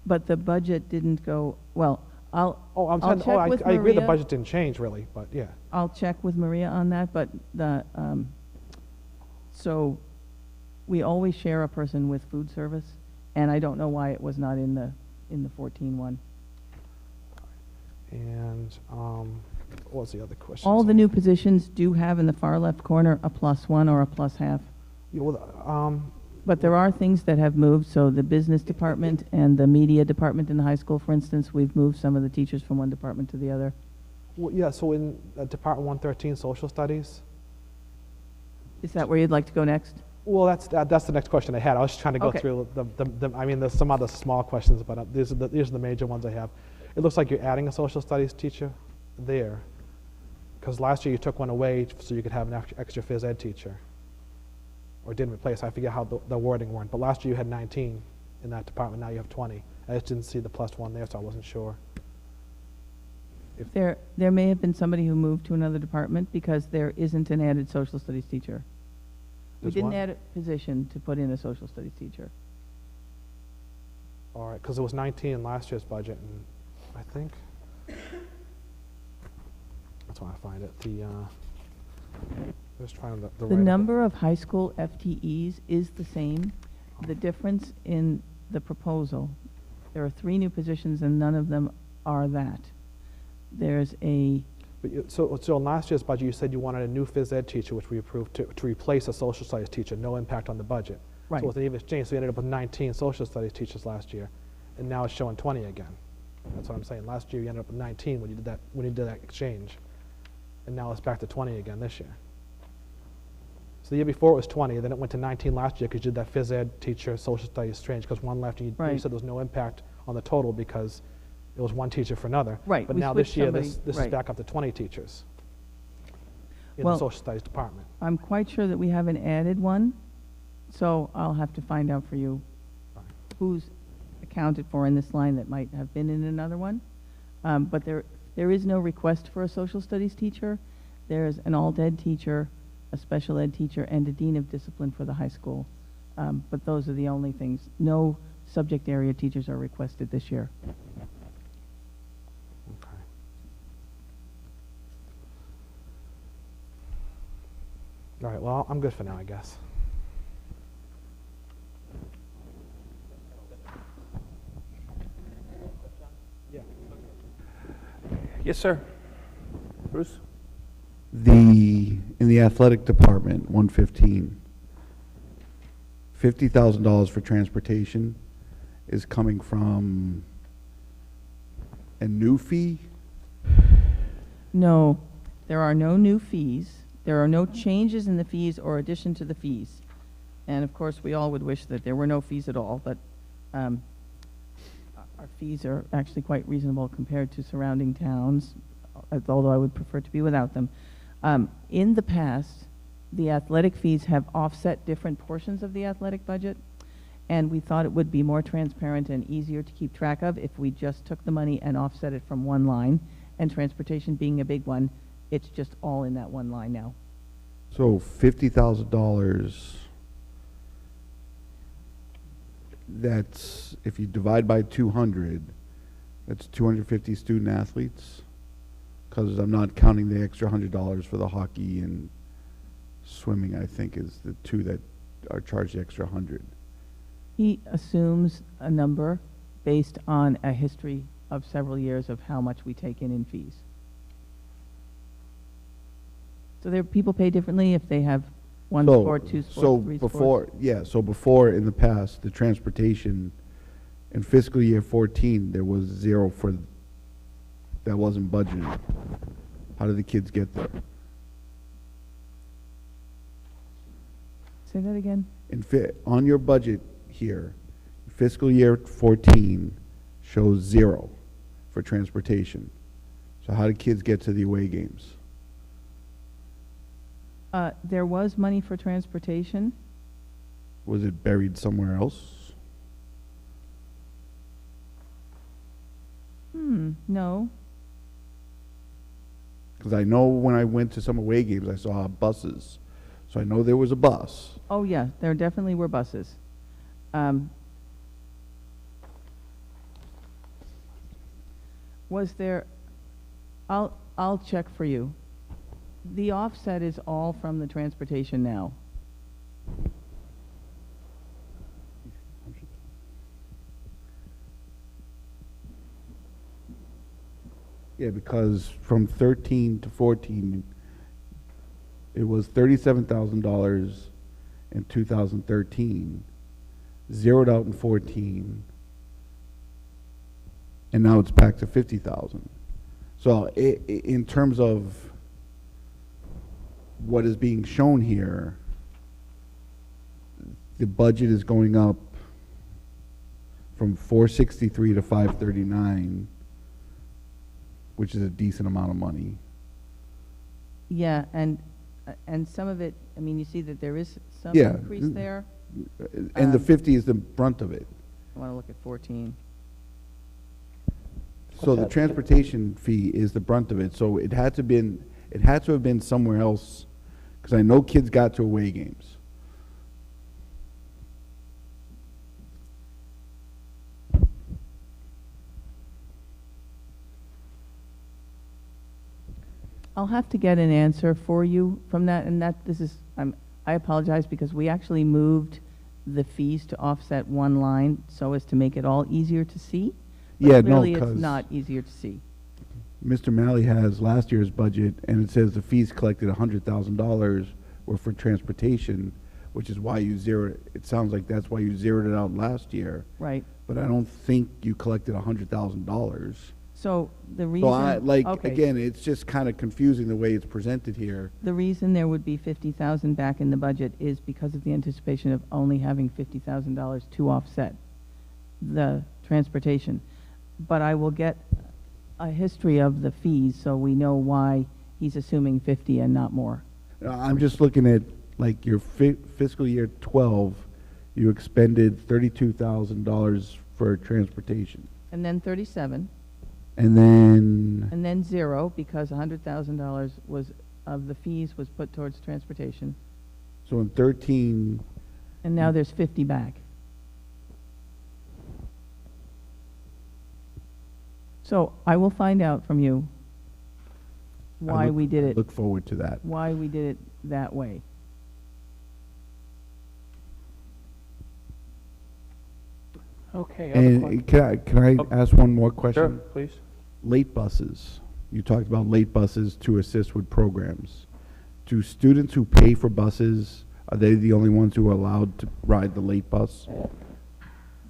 Speaker 14: But the budget didn't go, well,
Speaker 2: Oh,
Speaker 14: I'll
Speaker 2: I agree the
Speaker 14: Maria.
Speaker 2: budget didn't change really, but yeah.
Speaker 14: I'll check with Maria on that, but so we always share a person with food service, and I don't know why it was not in the 14 one.
Speaker 2: And what was the other question?
Speaker 14: All the new positions do have in the far left corner a +1 or a +1/2.
Speaker 2: Yeah, well,
Speaker 14: But there are things that have moved, so the business department and the media department in the high school, for instance, we've moved some of the teachers from one department to the other.
Speaker 2: well, yeah, so in Department 113, Social Studies,
Speaker 14: Is that where you'd like to go next?
Speaker 2: well, that's the next question I had. I was just trying to go
Speaker 14: Okay.
Speaker 2: through I mean, there's some other small questions, but these are the major ones I have. It looks like you're adding a social studies teacher there, because last year you took one away so you could have an extra phys ed teacher, or didn't replace. I forget how the wording went, but last year you had 19 in that department. Now you have 20. I just didn't see the +1 there, so I wasn't sure.
Speaker 14: There may have been somebody who moved to another department because there isn't an added social studies teacher. We
Speaker 2: There's
Speaker 14: didn't
Speaker 2: what?
Speaker 14: add a position to put in a social studies teacher.
Speaker 2: All right, because it was 19 in last year's budget, and I think that's why I find it. Just trying to
Speaker 14: The number of high school FTEs is the same. The difference in the proposal, there are 3 new positions and none of them are that. There's a,
Speaker 2: But so in last year's budget, you said you wanted a new phys ed teacher, which we approved to replace a social studies teacher, no impact on the budget.
Speaker 14: Right.
Speaker 2: So with an even exchange, so we ended up with 19 social studies teachers last year, and now it's showing 20 again. That's what I'm saying. Last year you ended up with 19 when you did that exchange, and now it's back to 20 again this year. So the year before it was 20, then it went to 19 last year because you did that phys ed teacher, social studies exchange, because one left, and you
Speaker 14: Right.
Speaker 2: said there was no impact on the total because it was one teacher for another.
Speaker 14: Right,
Speaker 2: But
Speaker 14: we
Speaker 2: now this
Speaker 14: switched
Speaker 2: year,
Speaker 14: somebody-
Speaker 2: this is
Speaker 14: right.
Speaker 2: back up to 20 teachers in the
Speaker 14: Well-
Speaker 2: social studies department.
Speaker 14: I'm quite sure that we haven't added one, so I'll have to find out for you who's accounted for in this line that might have been in another one. But there is no request for a social studies teacher. There's an alt-ed teacher, a special ed teacher, and a dean of discipline for the high school. But those are the only things. No subject area teachers are requested this year.
Speaker 2: Okay. All right, well, I'm good for now, I guess.
Speaker 12: Yes, sir. Bruce?
Speaker 15: In the athletic department, 115, $50,000 for transportation is coming from a new fee?
Speaker 14: No, there are no new fees. There are no changes in the fees or addition to the fees. And of course, we all would wish that there were no fees at all, but our fees are actually quite reasonable compared to surrounding towns, although I would prefer to be without them. In the past, the athletic fees have offset different portions of the athletic budget, and we thought it would be more transparent and easier to keep track of if we just took the money and offset it from one line, and transportation being a big one, it's just all in that one line now.
Speaker 15: So $50,000, that's, if you divide by 200, that's 250 student athletes? Because I'm not counting the extra $100 for the hockey and swimming, I think, is the two that are charged the extra 100.
Speaker 14: He assumes a number based on a history of several years of how much we take in fees. So there, people pay differently if they have one sport, two sports, three sports.
Speaker 15: So before in the past, the transportation in fiscal year 14, there was zero for, that wasn't budgeted. How did the kids get there?
Speaker 14: Say that again?
Speaker 15: On your budget here, fiscal year 14 shows zero for transportation. So how did kids get to the away games?
Speaker 14: There was money for transportation.
Speaker 15: Was it buried somewhere else?
Speaker 14: No,
Speaker 15: Because I know when I went to some away games, I saw buses. So I know there was a bus.
Speaker 14: oh yeah, there definitely were buses. Was there, I'll check for you. The offset is all from the transportation now.
Speaker 15: Yeah, because from 13 to 14, it was $37,000 in 2013, zeroed out in 14, and now it's back to 50,000. So in terms of what is being shown here, the budget is going up from 463 to 539, which is a decent amount of money.
Speaker 14: Yeah, and some of it, I mean, you see that there is some
Speaker 15: Yeah.
Speaker 14: increase there.
Speaker 15: And the 50 is the brunt of it.
Speaker 14: I want to look at 14.
Speaker 15: So the transportation fee is the brunt of it. So it had to have been somewhere else, because I know kids got to away games.
Speaker 14: I'll have to get an answer for you from that, and I apologize because we actually moved the fees to offset one line so as to make it all easier to see. But
Speaker 15: Yeah, no,
Speaker 14: clearly it's
Speaker 15: 'cause
Speaker 14: not easier to see.
Speaker 15: Mr. Malley has last year's budget, and it says the fees collected $100,000 were for transportation, which is why you zeroed, it sounds like that's why you zeroed it out last year.
Speaker 14: Right.
Speaker 15: But I don't think you collected $100,000.
Speaker 14: So the
Speaker 15: So
Speaker 14: reason, okay,
Speaker 15: again, it's just kind of confusing the way it's presented here.
Speaker 14: the reason there would be 50,000 back in the budget is because of the anticipation of only having $50,000 to offset the transportation. But I will get a history of the fees so we know why he's assuming 50 and not more.
Speaker 15: I'm just looking at, like, your fiscal year 12, you expended $32,000 for transportation.
Speaker 14: And then 37,
Speaker 15: And then,
Speaker 14: and then 0, because $100,000 was, of the fees was put towards transportation.
Speaker 15: so in 13,
Speaker 14: And now there's 50 back. So I will find out from you why we did it,
Speaker 15: look forward to that.
Speaker 14: why we did it that way.
Speaker 3: Okay.
Speaker 15: And can I ask one more
Speaker 3: Sure,
Speaker 15: question?
Speaker 3: please.
Speaker 15: Late buses. You talked about late buses to assist with programs. Do students who pay for buses, are they the only ones who are allowed to ride the late bus?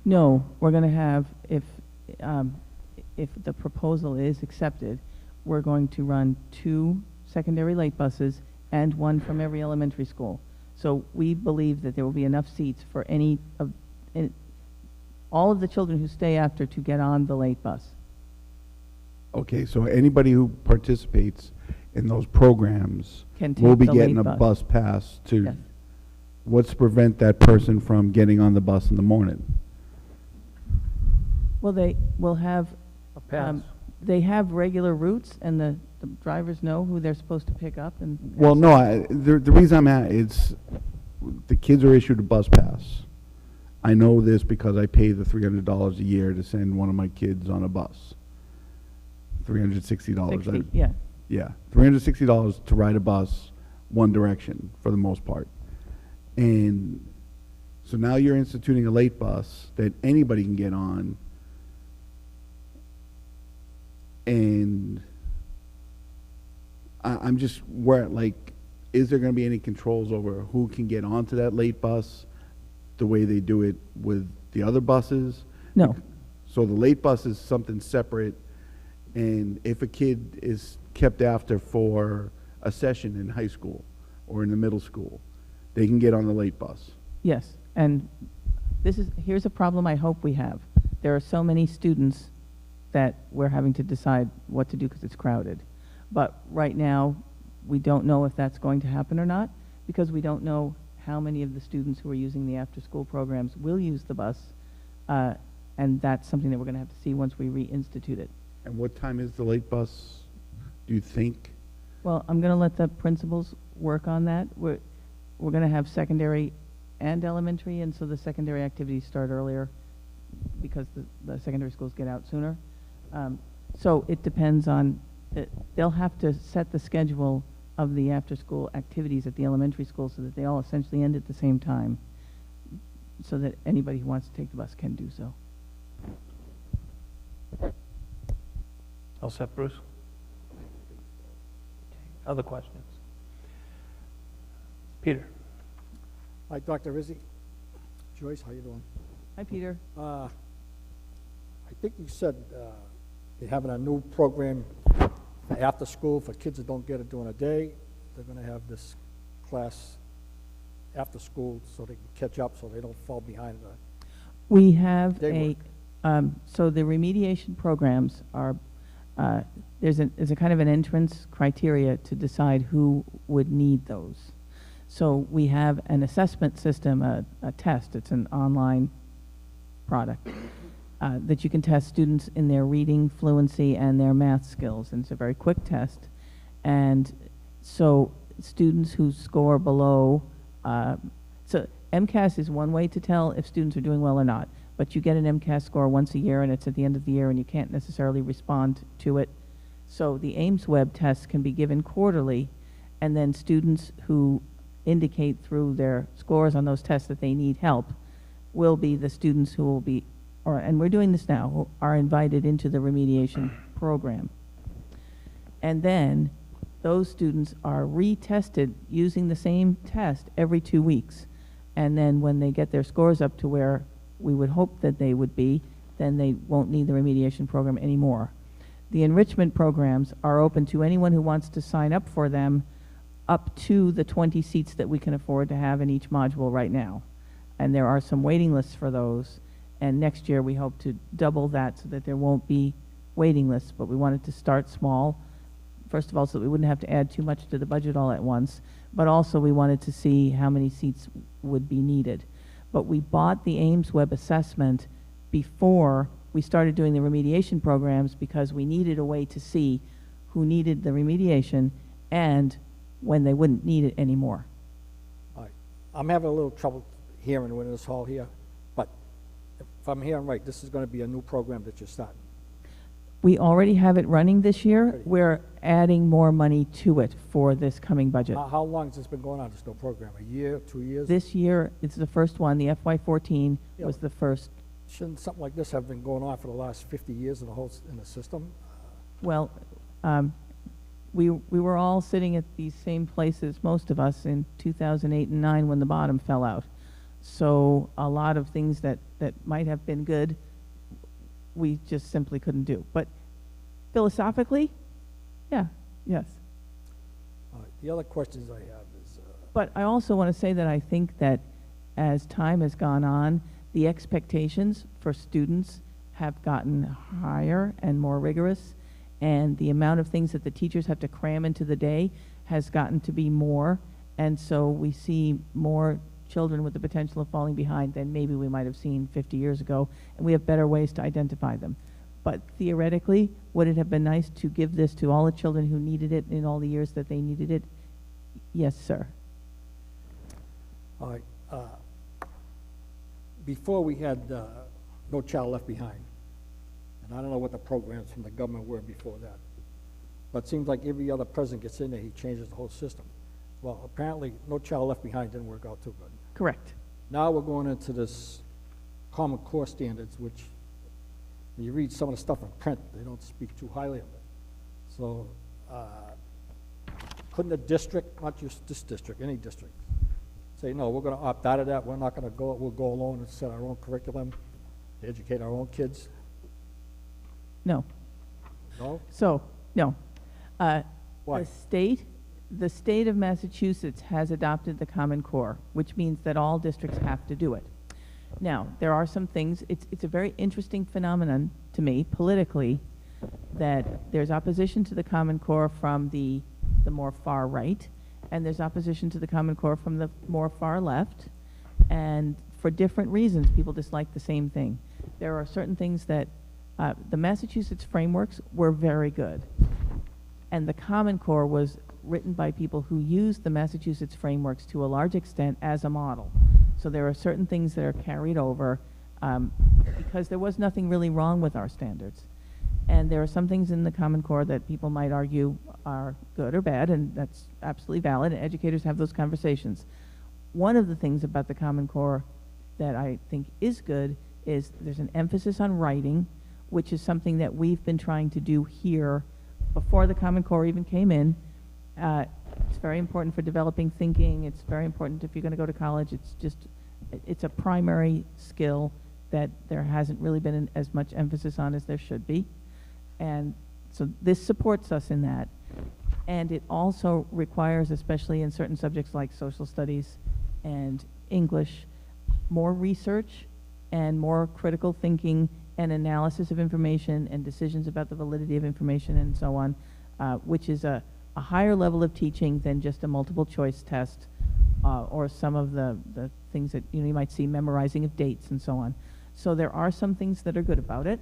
Speaker 14: No, we're going to have, if the proposal is accepted, we're going to run 2 secondary late buses and 1 from every elementary school. So we believe that there will be enough seats for all of the children who stay after to get on the late bus.
Speaker 15: Okay, so anybody who participates in those programs
Speaker 14: Can
Speaker 15: will
Speaker 14: take
Speaker 15: be
Speaker 14: the
Speaker 15: getting
Speaker 14: late
Speaker 15: a
Speaker 14: bus.
Speaker 15: bus pass to,
Speaker 14: Yes.
Speaker 15: what's to prevent that person from getting on the bus in the morning?
Speaker 14: Well, they will have,
Speaker 3: A pass.
Speaker 14: they have regular routes, and the drivers know who they're supposed to pick up. And
Speaker 15: Well, no, the reason I'm at, it's, the kids are issued a bus pass. I know this because I pay the $300 a year to send one of my kids on a bus. $360.
Speaker 14: 60, yeah.
Speaker 15: Yeah, $360 to ride a bus, one direction, for the most part. And so now you're instituting a late bus that anybody can get on. And I'm just, like, is there going to be any controls over who can get onto that late bus the way they do it with the other buses?
Speaker 14: No.
Speaker 15: So the late bus is something separate, and if a kid is kept after for a session in high school or in the middle school, they can get on the late bus.
Speaker 14: Yes, and here's a problem I hope we have. There are so many students that we're having to decide what to do because it's crowded. But right now, we don't know if that's going to happen or not, because we don't know how many of the students who are using the after-school programs will use the bus, and that's something that we're going to have to see once we reinstitute it.
Speaker 15: And what time is the late bus, do you think?
Speaker 14: Well, I'm going to let the principals work on that. We're going to have secondary and elementary, and so the secondary activities start earlier because the secondary schools get out sooner. So it depends on, they'll have to set the schedule of the after-school activities at the elementary school so that they all essentially end at the same time, so that anybody who wants to take the bus can do so.
Speaker 3: All set, Bruce? Other questions? Peter?
Speaker 16: Hi, Dr. Rizzi. Joyce, how you doing?
Speaker 14: Hi, Peter.
Speaker 16: I think you said you're having a new program for after school for kids that don't get it during the day. They're going to have this class after school so they can catch up so they don't fall behind.
Speaker 14: We have
Speaker 16: Day
Speaker 14: so the remediation programs are, there's a kind of an entrance criteria to decide who would need those. So we have an assessment system, a test, it's an online product, that you can test students in their reading fluency and their math skills, and it's a very quick test. And so students who score below, so MCAS is one way to tell if students are doing well or not, but you get an MCAS score once a year and it's at the end of the year and you can't necessarily respond to it. So the Ames Web test can be given quarterly, and then students who indicate through their scores on those tests that they need help will be the students who will be, and we're doing this now, who are invited into the remediation program. And then those students are retested using the same test every 2 weeks. And then when they get their scores up to where we would hope that they would be, then they won't need the remediation program anymore. The enrichment programs are open to anyone who wants to sign up for them, up to the 20 seats that we can afford to have in each module right now. And there are some waiting lists for those. And next year we hope to double that so that there won't be waiting lists, but we wanted to start small. First of all, so that we wouldn't have to add too much to the budget all at once, but also we wanted to see how many seats would be needed. But we bought the Ames Web assessment before we started doing the remediation programs because we needed a way to see who needed the remediation and when they wouldn't need it anymore.
Speaker 16: All right. I'm having a little trouble hearing in this hall here, but if I'm hearing right, this is going to be a new program that you're starting.
Speaker 14: We already have it running this year. We're adding more money to it for this coming budget.
Speaker 16: How long has this been going on, this new program? A year, 2 years?
Speaker 14: This year, it's the first one. The FY14
Speaker 16: Yeah,
Speaker 14: was the first.
Speaker 16: Shouldn't something like this have been going on for the last 50 years in the system?
Speaker 14: Well, we were all sitting at these same places, most of us, in 2008 and 9 when the bottom fell out. So a lot of things that might have been good, we just simply couldn't do. But philosophically, yeah, yes.
Speaker 16: All right. The other questions I have is...
Speaker 14: But I also want to say that I think that as time has gone on, the expectations for students have gotten higher and more rigorous, and the amount of things that the teachers have to cram into the day has gotten to be more, and so we see more children with the potential of falling behind than maybe we might have seen 50 years ago, and we have better ways to identify them. But theoretically, would it have been nice to give this to all the children who needed it in all the years that they needed it? Yes, sir.
Speaker 16: All right. Before we had No Child Left Behind, and I don't know what the programs from the government were before that, but it seems like every other president gets in there, he changes the whole system. Well, apparently, No Child Left Behind didn't work out too good.
Speaker 14: Correct.
Speaker 16: Now we're going into this Common Core standards, which when you read some of the stuff in print, they don't speak too highly of it. So couldn't a district, not just this district, any district, say, no, we're going to opt out of that, we're not going to go, we'll go alone and set our own curriculum to educate our own kids?
Speaker 14: No.
Speaker 16: No?
Speaker 14: So, no.
Speaker 16: Why?
Speaker 14: The state of Massachusetts has adopted the Common Core, which means that all districts have to do it. Now, there are some things, it's a very interesting phenomenon to me, politically, that there's opposition to the Common Core from the more far right, and there's opposition to the Common Core from the more far left, and for different reasons, people dislike the same thing. There are certain things that The Massachusetts frameworks were very good. And the Common Core was written by people who used the Massachusetts frameworks to a large extent as a model. So there are certain things that are carried over because there was nothing really wrong with our standards. And there are some things in the Common Core that people might argue are good or bad, and that's absolutely valid, and educators have those conversations. One of the things about the Common Core that I think is good is there's an emphasis on writing, which is something that we've been trying to do here before the Common Core even came in. It's very important for developing thinking. It's very important if you're going to go to college. It's a primary skill that there hasn't really been as much emphasis on as there should be. And so this supports us in that. And it also requires, especially in certain subjects like social studies and English, more research and more critical thinking and analysis of information and decisions about the validity of information and so on, which is a higher level of teaching than just a multiple choice test or some of the things that you might see, memorizing of dates and so on. So there are some things that are good about it.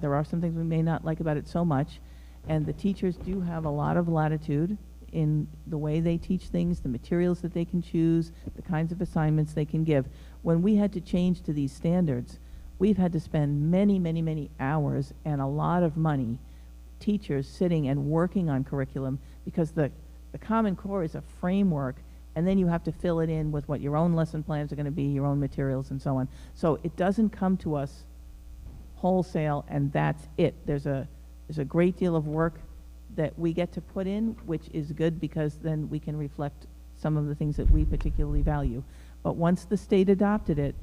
Speaker 14: There are some things we may not like about it so much, and the teachers do have a lot of latitude in the way they teach things, the materials that they can choose, the kinds of assignments they can give. When we had to change to these standards, we've had to spend many, many, many hours and a lot of money, teachers sitting and working on curriculum, because the Common Core is a framework, and then you have to fill it in with what your own lesson plans are going to be, your own materials, and so on. So it doesn't come to us wholesale, and that's it. There's a great deal of work that we get to put in, which is good because then we can reflect some of the things that we particularly value. But once the state adopted it,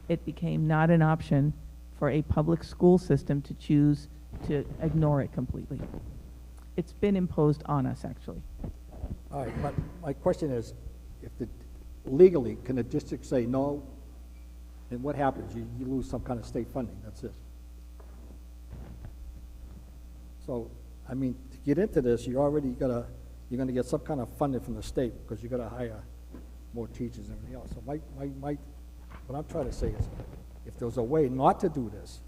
Speaker 14: it became not an option for a public school system to choose to ignore it completely. It's been imposed on us, actually.
Speaker 16: All right, but my question is, legally, can the district say no? And what happens? You lose some kind of state funding, that's it. So, I mean, to get into this, you're going to get some kind of funding from the state because you're going to hire more teachers and everything else. So what I'm trying to say is, if there's a way not to do this,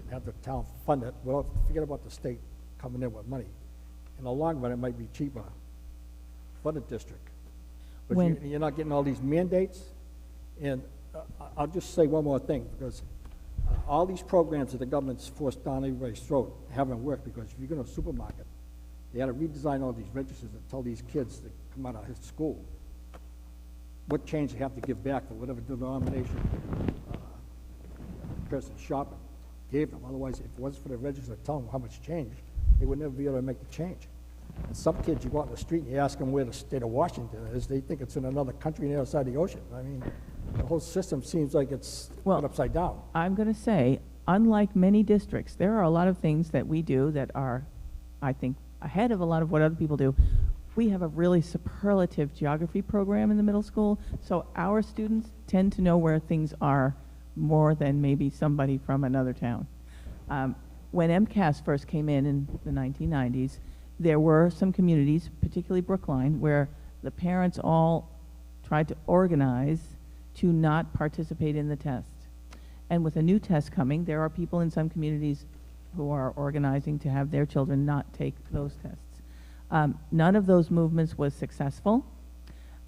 Speaker 16: and have the town fund it, well, forget about the state coming in with money. In the long run, it might be cheaper for the district. But you're not getting all these mandates. And I'll just say one more thing, because all these programs that the government's forced down everybody's throat haven't worked, because if you go to a supermarket, they had to redesign all these registers and tell these kids to come out of his school what change they have to give back to whatever denomination the person shopping gave them. Otherwise, if it wasn't for the register to tell them how much change, they would never be able to make the change. And some kids, you go out in the street and you ask them where the state of Washington is, they think it's in another country on the other side of the ocean. I mean, the whole system seems like it's upside down.
Speaker 14: I'm going to say, unlike many districts, there are a lot of things that we do that are, I think, ahead of a lot of what other people do. We have a really superlative geography program in the middle school, so our students tend to know where things are more than maybe somebody from another town. When MCAS first came in the 1990s, there were some communities, particularly Brookline, where the parents all tried to organize to not participate in the test. And with a new test coming, there are people in some communities who are organizing to have their children not take those tests. None of those movements was successful,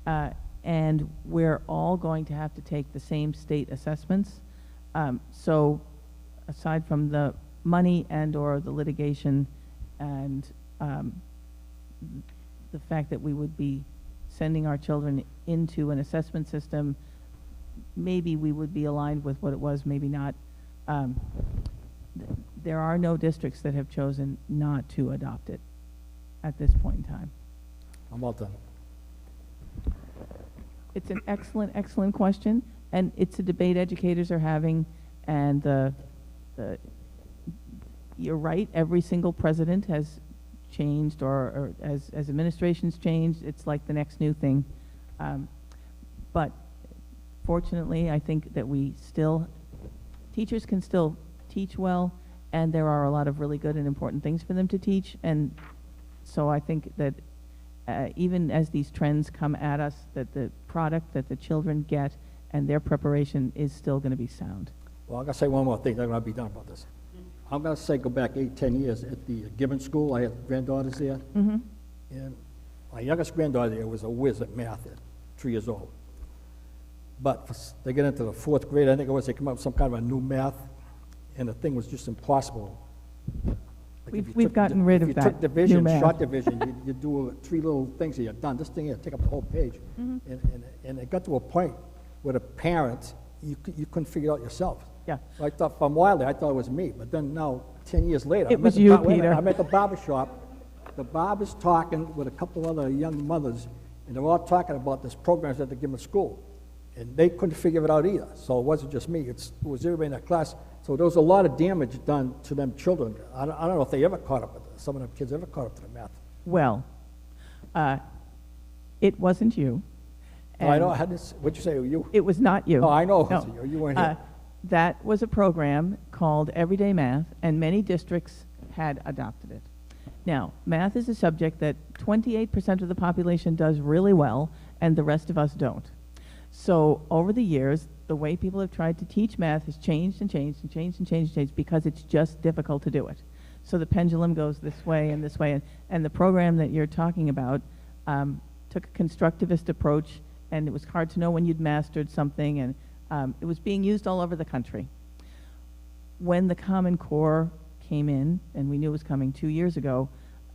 Speaker 14: and we're all going to have to take the same state assessments. So aside from the money and or the litigation and the fact that we would be sending our children into an assessment system, maybe we would be aligned with what it was, maybe not. There are no districts that have chosen not to adopt it at this point in time.
Speaker 16: I'm all done.
Speaker 14: It's an excellent, excellent question, and it's a debate educators are having, and you're right, every single president has changed, or as administrations changed, it's like the next new thing. But fortunately, I think that teachers can still teach well, and there are a lot of really good and important things for them to teach, and so I think that even as these trends come at us, that the product that the children get and their preparation is still going to be sound.
Speaker 16: Well, I'm going to say one more thing, then I'm going to be done about this. I'm gonna say go back 8, 10 years. At the Gibbon School, I had granddaughters there.
Speaker 14: Mm-hmm.
Speaker 16: And my youngest granddaughter there was a whiz at math at 3 years old. But they get into the 4th grade, I think it was, they come up with some kind of a new math, and the thing was just impossible. Like if you
Speaker 14: We've
Speaker 16: took
Speaker 14: gotten rid of
Speaker 16: If
Speaker 14: that
Speaker 16: you took division,
Speaker 14: new math.
Speaker 16: short division, you do 3 little things and you're done. This thing here, take up the whole page.
Speaker 14: Mm-hmm.
Speaker 16: And it got to a point where the parents, you couldn't figure it out yourself.
Speaker 14: Yeah.
Speaker 16: So I thought, for a while there, I thought it was me, but then now, 10 years later.
Speaker 14: It
Speaker 16: I'm
Speaker 14: was
Speaker 16: at the
Speaker 14: you,
Speaker 16: wait a minute,
Speaker 14: Peter.
Speaker 16: I'm at the barber shop. The barber's talking with a couple other young mothers, and they're all talking about this program that they give them at school. And they couldn't figure it out either. So it wasn't just me, it was everybody in that class. So there was a lot of damage done to them children. I don't know if they ever caught up with it. Some of them kids ever caught up to the math.
Speaker 14: Well, it wasn't you.
Speaker 16: No, I know,
Speaker 14: and
Speaker 16: what'd you say, you?
Speaker 14: It was not you.
Speaker 16: No, I know it
Speaker 14: No.
Speaker 16: wasn't you. You weren't here.
Speaker 14: That was a program called Everyday Math, and many districts had adopted it. Now, math is a subject that 28% of the population does really well, and the rest of us don't. So over the years, the way people have tried to teach math has changed and changed and changed and changed and changed because it's just difficult to do it. So the pendulum goes this way, and the program that you're talking about took a constructivist approach, and it was hard to know when you'd mastered something, and it was being used all over the country. When the Common Core came in, and we knew it was coming 2 years ago,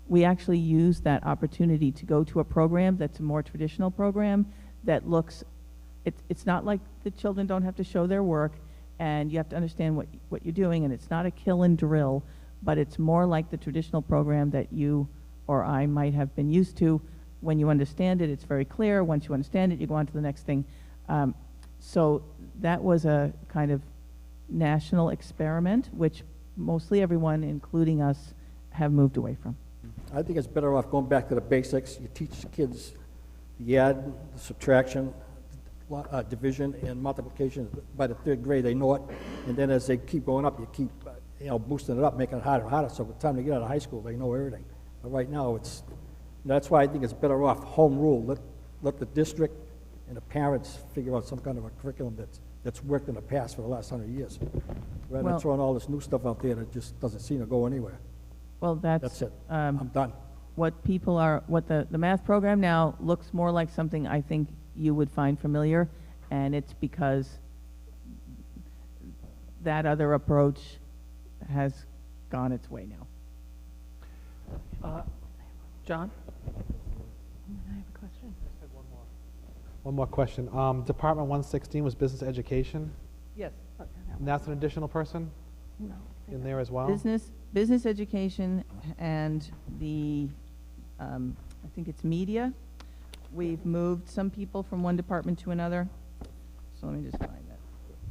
Speaker 14: we actually used that opportunity to go to a program that's a more traditional program that looks, it's not like the children don't have to show their work, and you have to understand what you're doing, and it's not a kill and drill, but it's more like the traditional program that you or I might have been used to. When you understand it, it's very clear. Once you understand it, you go on to the next thing. So that was a kind of national experiment, which mostly everyone, including us, have moved away from.
Speaker 16: I think it's better off going back to the basics. You teach the kids the add, the subtraction, division, and multiplication. By the 3rd grade, they know it. And then as they keep going up, you keep boosting it up, making it harder and harder. So by the time they get out of high school, they know everything. But right now, that's why I think it's better off home rule. Let the district and the parents figure out some kind of a curriculum that's worked in the past for the last 100 years. Rather than throwing all this new stuff out there that just doesn't seem to go anywhere.
Speaker 14: Well,
Speaker 16: That's it. I'm done.
Speaker 14: What the math program now looks more like something I think you would find familiar, and it's because that other approach has gone its way now.
Speaker 3: John?
Speaker 13: I have a question.
Speaker 2: One more question. Department 116 was business education,
Speaker 14: Yes.
Speaker 2: and that's an additional person
Speaker 13: No.
Speaker 2: in there as well?
Speaker 14: Business education and the, I think it's media. We've moved some people from one department to another. So let me just find that.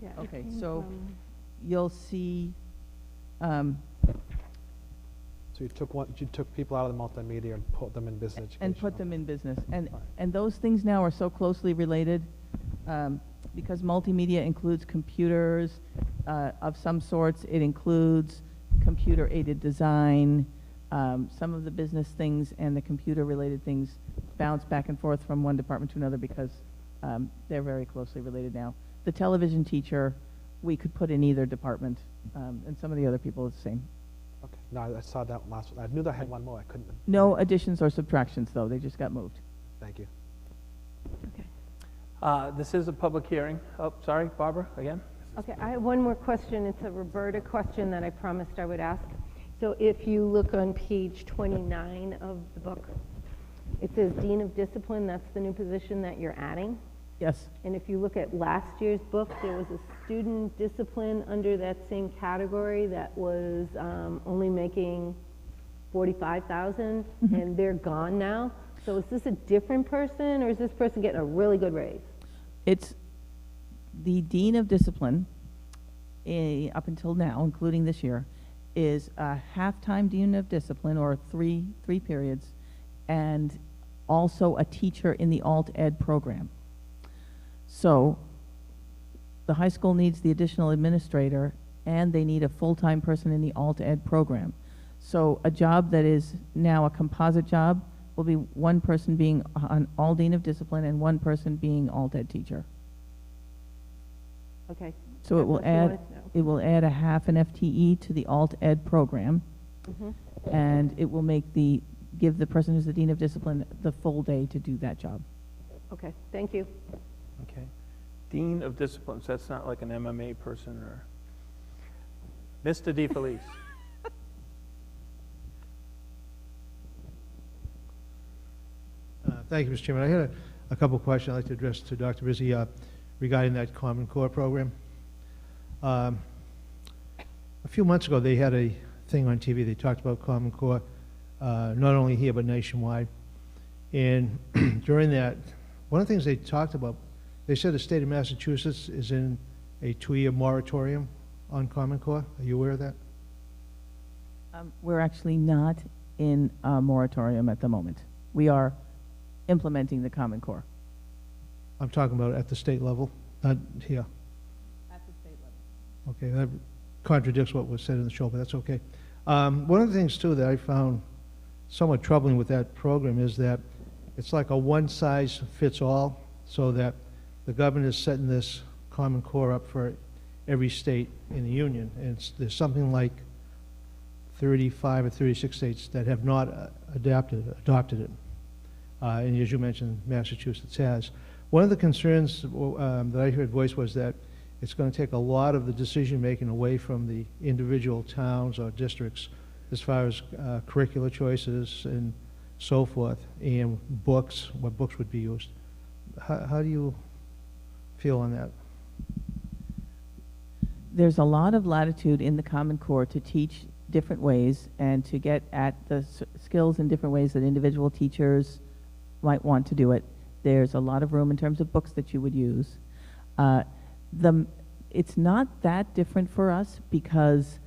Speaker 13: Yeah, it
Speaker 14: Okay,
Speaker 13: came
Speaker 14: so
Speaker 13: from-
Speaker 14: you'll see,
Speaker 2: So you took people out of the multimedia and put them in business education?
Speaker 14: and put them in business. And those things now are so closely related, because multimedia includes computers of some sorts. It includes computer-aided design. Some of the business things and the computer-related things bounce back and forth from one department to another because they're very closely related now. The television teacher, we could put in either department, and some of the other people are the same.
Speaker 2: Okay. No, I saw that last one. I knew that I had one more. I couldn't.
Speaker 14: No additions or subtractions, though. They just got moved.
Speaker 2: Thank you.
Speaker 3: This is a public hearing. Oh, sorry, Barbara, again?
Speaker 13: Okay, I have one more question. It's a Roberta question that I promised I would ask. So if you look on page 29 of the book, it says Dean of Discipline. That's the new position that you're adding.
Speaker 14: Yes.
Speaker 13: And if you look at last year's book, there was a student discipline under that same category that was only making $45,000, and they're gone now. So is this a different person, or is this person getting a really good raise?
Speaker 14: It's the Dean of Discipline, up until now, including this year, is a half-time Dean of Discipline, or three periods, and also a teacher in the alt ed program. So the high school needs the additional administrator, and they need a full-time person in the alt ed program. So a job that is now a composite job will be one person being an all Dean of Discipline and one person being alt ed teacher.
Speaker 13: Okay,
Speaker 14: So it will
Speaker 13: That's what you wanted
Speaker 14: add,
Speaker 13: to know.
Speaker 14: it will add a half an FTE to the alt ed program,
Speaker 13: Mhm.
Speaker 14: and it will give the person who's the Dean of Discipline the full day to do that job.
Speaker 13: Okay, thank you.
Speaker 3: Okay. Dean of Disciplines, that's not like an MMA person or... Mr. DeFelice.
Speaker 17: Thank you, Mr. Chairman. I had a couple of questions I'd like to address to Dr. Rizzi regarding that Common Core program. A few months ago, they had a thing on TV. They talked about Common Core, not only here but nationwide. And during that, one of the things they talked about, they said the state of Massachusetts is in a 2-year moratorium on Common Core. Are you aware of that?
Speaker 14: We're actually not in a moratorium at the moment. We are implementing the Common Core.
Speaker 17: I'm talking about at the state level, not here.
Speaker 14: At the state level.
Speaker 17: Okay, that contradicts what was said in the show, but that's okay. One of the things, too, that I found somewhat troubling with that program is that it's like a one-size-fits-all, so that the government is setting this Common Core up for every state in the union, and there's something like 35 or 36 states that have not adopted it. And as you mentioned, Massachusetts has. One of the concerns that I heard voiced was that it's going to take a lot of the decision-making away from the individual towns or districts as far as curricular choices and so forth, and books, what books would be used. How do you feel on that?
Speaker 14: There's a lot of latitude in the Common Core to teach different ways and to get at the skills in different ways that individual teachers might want to do it. There's a lot of room in terms of books that you would use. It's not that different for us because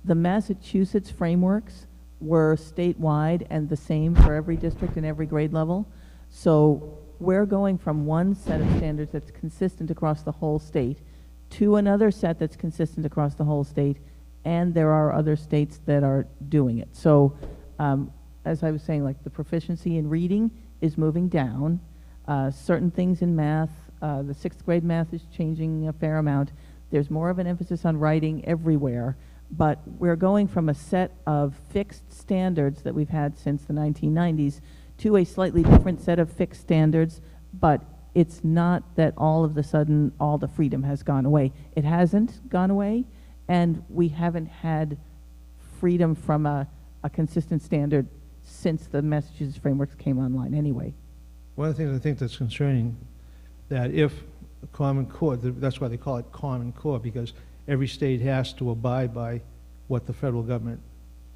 Speaker 14: the Massachusetts frameworks were statewide and the same for every district and every grade level. So we're going from one set of standards that's consistent across the whole state to another set that's consistent across the whole state, and there are other states that are doing it. So as I was saying, like the proficiency in reading is moving down. Certain things in math, the 6th grade math is changing a fair amount. There's more of an emphasis on writing everywhere, but we're going from a set of fixed standards that we've had since the 1990s to a slightly different set of fixed standards, but it's not that all of a sudden all the freedom has gone away. It hasn't gone away, and we haven't had freedom from a consistent standard since the Massachusetts frameworks came online anyway.
Speaker 17: One of the things I think that's concerning, that if the Common Core, that's why they call it Common Core, because every state has to abide by what the federal government,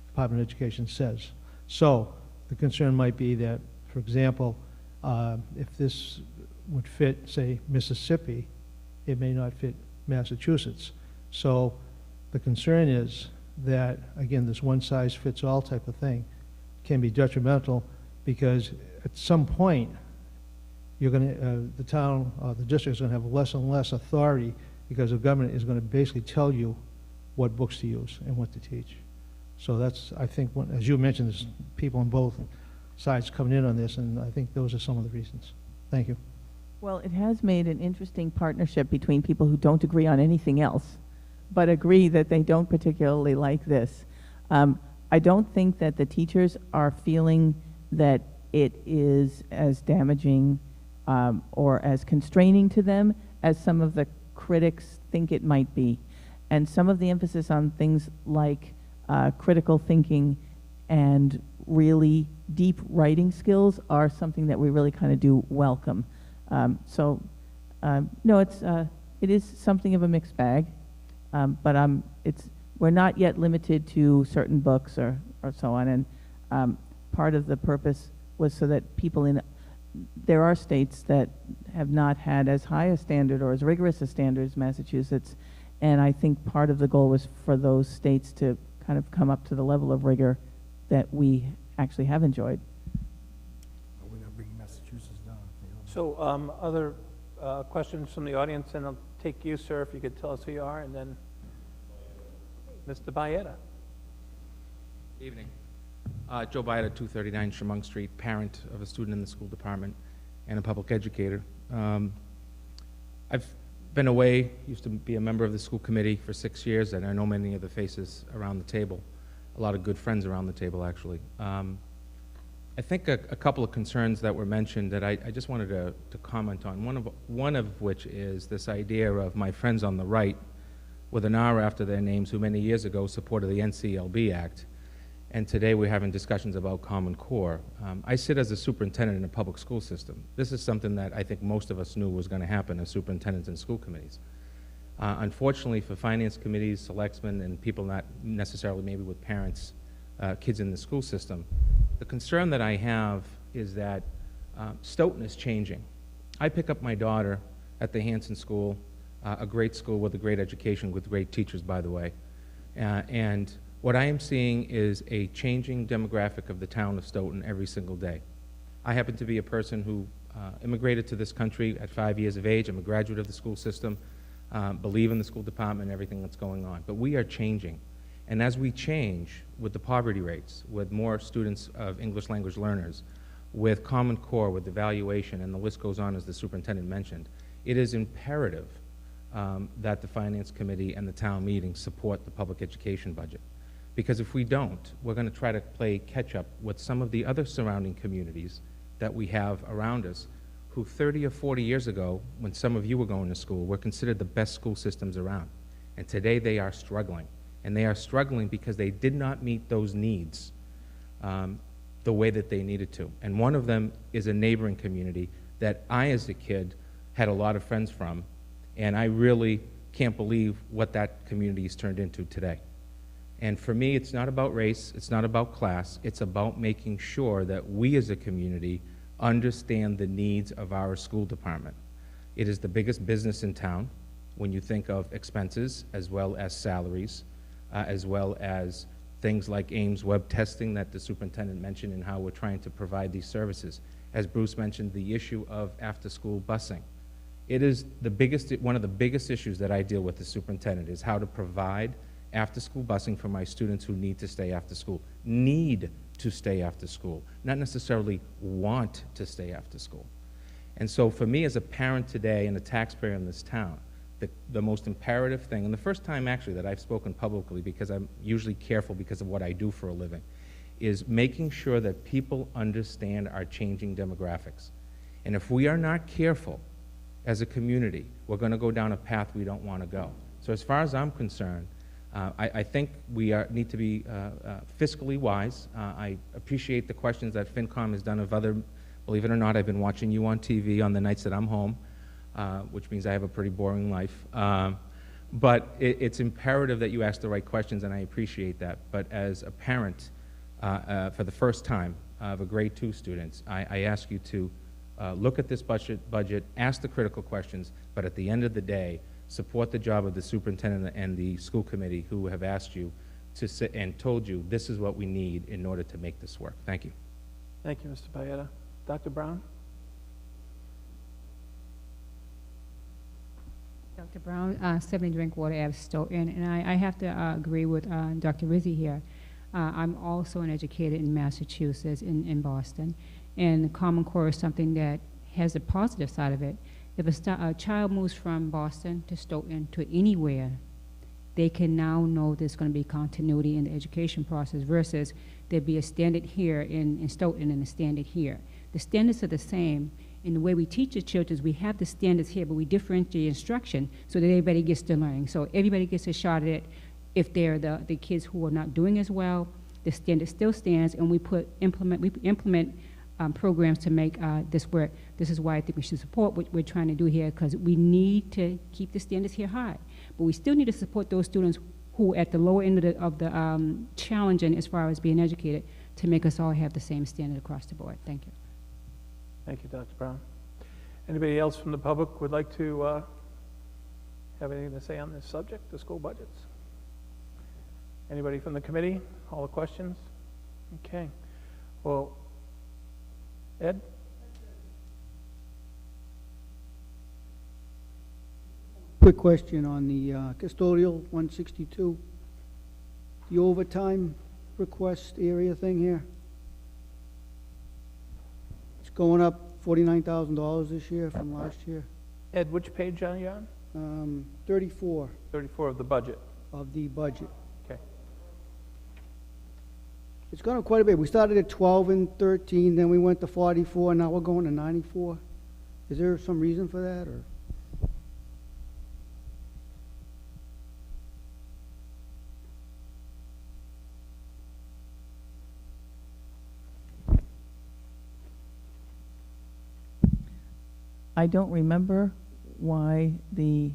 Speaker 17: Department of Education says. So the concern might be that, for example, if this would fit, say, Mississippi, it may not fit Massachusetts. So the concern is that, again, this one-size-fits-all type of thing can be detrimental, because at some point, you're going to, the town, the district is going to have less and less authority, because the government is going to basically tell you what books to use and what to teach. So that's, I think, as you mentioned, there's people on both sides coming in on this, and I think those are some of the reasons. Thank you.
Speaker 14: Well, it has made an interesting partnership between people who don't agree on anything else, but agree that they don't particularly like this. I don't think that the teachers are feeling that it is as damaging or as constraining to them as some of the critics think it might be. And some of the emphasis on things like critical thinking and really deep writing skills are something that we really kind of do welcome. No, it is something of a mixed bag, but we're not yet limited to certain books or so on. And part of the purpose was so that there are states that have not had as high a standard or as rigorous a standard as Massachusetts, and I think part of the goal was for those states to kind of come up to the level of rigor that we actually have enjoyed.
Speaker 16: We're going to bring Massachusetts down.
Speaker 3: So other questions from the audience, and I'll take you, sir, if you could tell us who you are, and then Mr. Baeta.
Speaker 18: Evening. Joe Baeta, 239 Chemung Street, parent of a student in the school department and a public educator. I've been away, used to be a member of the school committee for 6 years, and I know many of the faces around the table, a lot of good friends around the table, actually. I think a couple of concerns that were mentioned that I just wanted to comment on, one of which is this idea of my friends on the right with an R after their names who many years ago supported the NCLB Act, and today we're having discussions about Common Core. I sit as a superintendent in a public school system. This is something that I think most of us knew was going to happen as superintendents in school committees. Unfortunately for finance committees, selectmen, and people not necessarily maybe with parents, kids in the school system, the concern that I have is that Stoughton is changing. I pick up my daughter at the Hanson School, a great school with a great education, with great teachers, by the way. And what I am seeing is a changing demographic of the town of Stoughton every single day. I happen to be a person who immigrated to this country at 5 years of age. I'm a graduate of the school system, believe in the school department and everything that's going on. But we are changing. And as we change with the poverty rates, with more students of English language learners, with Common Core, with evaluation, and the list goes on as the superintendent mentioned, it is imperative that the Finance Committee and the town meeting support the public education budget. Because if we don't, we're going to try to play catch-up with some of the other surrounding communities that we have around us who 30 or 40 years ago, when some of you were going to school, were considered the best school systems around. And today they are struggling. And they are struggling because they did not meet those needs the way that they needed to. And one of them is a neighboring community that I, as a kid, had a lot of friends from, and I really can't believe what that community has turned into today. And for me, it's not about race, it's not about class, it's about making sure that we as a community understand the needs of our school department. It is the biggest business in town when you think of expenses as well as salaries, as well as things like Ames web testing that the superintendent mentioned and how we're trying to provide these services. As Bruce mentioned, the issue of after-school busing. It is one of the biggest issues that I deal with as superintendent is how to provide after-school busing for my students who need to stay after school. Need to stay after school, not necessarily want to stay after school. And so for me as a parent today and a taxpayer in this town, the most imperative thing, and the first time actually that I've spoken publicly, because I'm usually careful because of what I do for a living, is making sure that people understand our changing demographics. And if we are not careful as a community, we're going to go down a path we don't want to go. So as far as I'm concerned, I think we need to be fiscally wise. I appreciate the questions that FinCom has done of other, believe it or not, I've been watching you on TV on the nights that I'm home, which means I have a pretty boring life. But it's imperative that you ask the right questions, and I appreciate that. But as a parent, for the first time of a grade 2 student, I ask you to look at this budget, ask the critical questions, but at the end of the day, support the job of the superintendent and the school committee who have asked you to sit and told you this is what we need in order to make this work. Thank you.
Speaker 3: Thank you, Mr. Paeta. Dr. Brown?
Speaker 19: Dr. Brown, 70 Drinkwater Ave, Stoughton, and I have to agree with Dr. Rizzi here. I'm also an educator in Massachusetts, in Boston, and Common Core is something that has a positive side of it. If a child moves from Boston to Stoughton to anywhere, they can now know there's going to be continuity in the education process versus there'd be a standard here in Stoughton and a standard here. The standards are the same. In the way we teach the children, we have the standards here, but we differentiate instruction so that everybody gets to learn. So everybody gets a shot at it. If they're the kids who are not doing as well, the standard still stands, and we implement programs to make this work. This is why I think we should support what we're trying to do here, because we need to keep the standards here high. But we still need to support those students who are at the lower end of the challenging as far as being educated to make us all have the same standard across the board. Thank you.
Speaker 3: Thank you, Dr. Brown. Anybody else from the public would like to have anything to say on this subject, the school budgets? Anybody from the committee? All the questions? Okay. Well, Ed?
Speaker 20: Quick question on the custodial 162, the overtime request area thing here. It's going up $49,000 this year from last year.
Speaker 3: Ed, which page are you on?
Speaker 20: 34
Speaker 3: 34 of the budget.
Speaker 20: of the budget.
Speaker 3: Okay.
Speaker 20: It's gone up quite a bit. We started at 12 and 13, then we went to 44, now we're going to 94. Is there some reason for that, or?
Speaker 14: I don't remember why the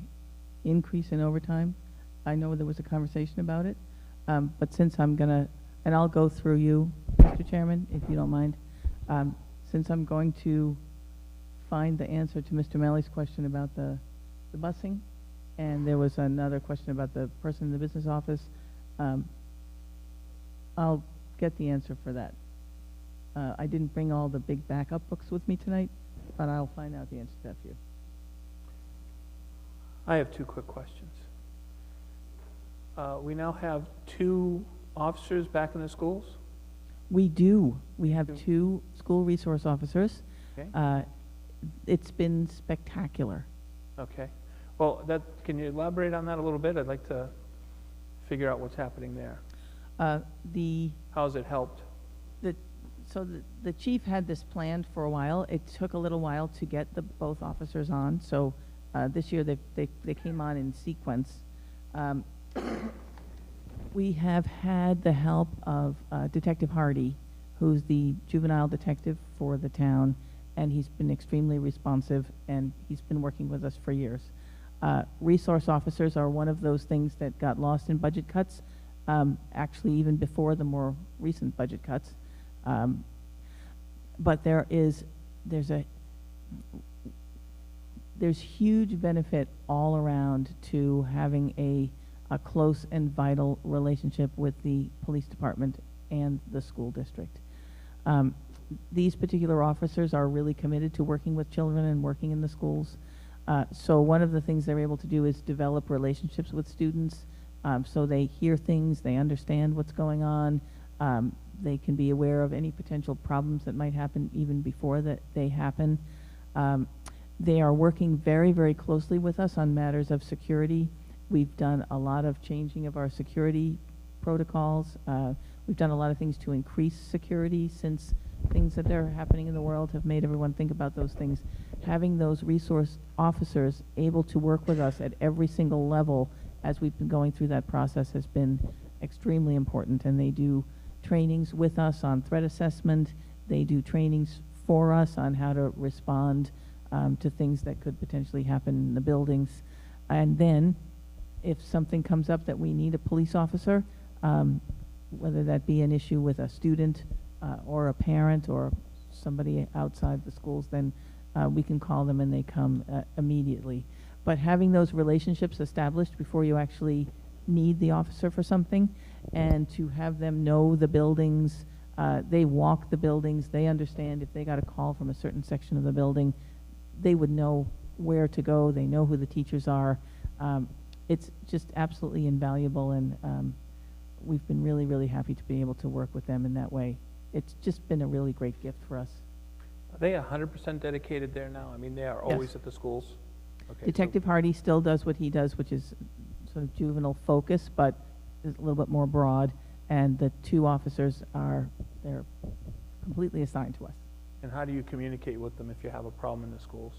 Speaker 14: increase in overtime. I know there was a conversation about it, but since I'm gonna, and I'll go through you, Mr. Chairman, if you don't mind. Since I'm going to find the answer to Mr. Malley's question about the busing, and there was another question about the person in the business office, I'll get the answer for that. I didn't bring all the big backup books with me tonight, but I'll find out the answer to that for you.
Speaker 3: I have two quick questions. We now have 2 officers back in the schools?
Speaker 14: We do. We have 2 school resource officers.
Speaker 3: Okay.
Speaker 14: It's been spectacular.
Speaker 3: Okay. Well, can you elaborate on that a little bit? I'd like to figure out what's happening there. How's it helped?
Speaker 14: So the chief had this planned for a while. It took a little while to get both officers on. So this year they came on in sequence. We have had the help of Detective Hardy, who's the juvenile detective for the town, and he's been extremely responsive, and he's been working with us for years. Resource officers are one of those things that got lost in budget cuts, actually even before the more recent budget cuts. But there's huge benefit all around to having a close and vital relationship with the police department and the school district. These particular officers are really committed to working with children and working in the schools. So one of the things they're able to do is develop relationships with students, so they hear things, they understand what's going on, they can be aware of any potential problems that might happen even before that they happen. They are working very, very closely with us on matters of security. We've done a lot of changing of our security protocols. We've done a lot of things to increase security, since things that are happening in the world have made everyone think about those things. Having those resource officers able to work with us at every single level as we've been going through that process has been extremely important, and they do trainings with us on threat assessment. They do trainings for us on how to respond to things that could potentially happen in the buildings. And then if something comes up that we need a police officer, whether that be an issue with a student or a parent or somebody outside the schools, then we can call them and they come immediately. But having those relationships established before you actually need the officer for something, and to have them know the buildings, they walk the buildings, they understand if they got a call from a certain section of the building, they would know where to go, they know who the teachers are. It's just absolutely invaluable, and we've been really, really happy to be able to work with them in that way. It's just been a really great gift for us.
Speaker 3: Are they 100% dedicated there now? I mean, they are always at the schools? Okay,
Speaker 14: Detective Hardy still does what he does, which is sort of juvenile focus, but is a little bit more broad, and the 2 officers they're completely assigned to us.
Speaker 3: And how do you communicate with them if you have a problem in the schools?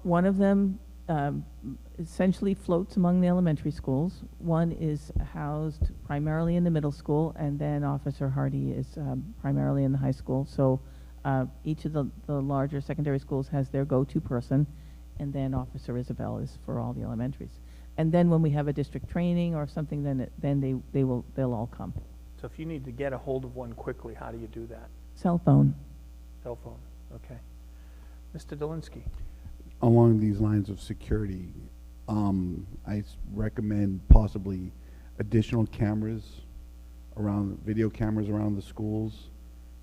Speaker 14: One of them essentially floats among the elementary schools. One is housed primarily in the middle school, and then Officer Hardy is primarily in the high school. So each of the larger secondary schools has their go-to person, and then Officer Isabel is for all the elementaries. And then when we have a district training or something, then they'll all come.
Speaker 3: So if you need to get a hold of one quickly, how do you do that?
Speaker 14: Cell phone.
Speaker 3: Cell phone, okay. Mr. Dolinsky.
Speaker 15: Along these lines of security, I recommend possibly additional cameras video cameras around the schools,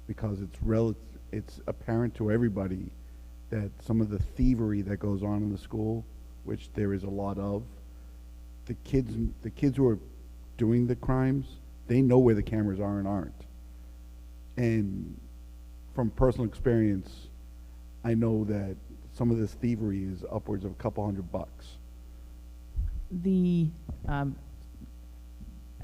Speaker 15: because it's apparent to everybody that some of the thievery that goes on in the school, which there is a lot of, the kids who are doing the crimes, they know where the cameras are and aren't. And from personal experience, I know that some of this thievery is upwards of a couple $100.
Speaker 14: The,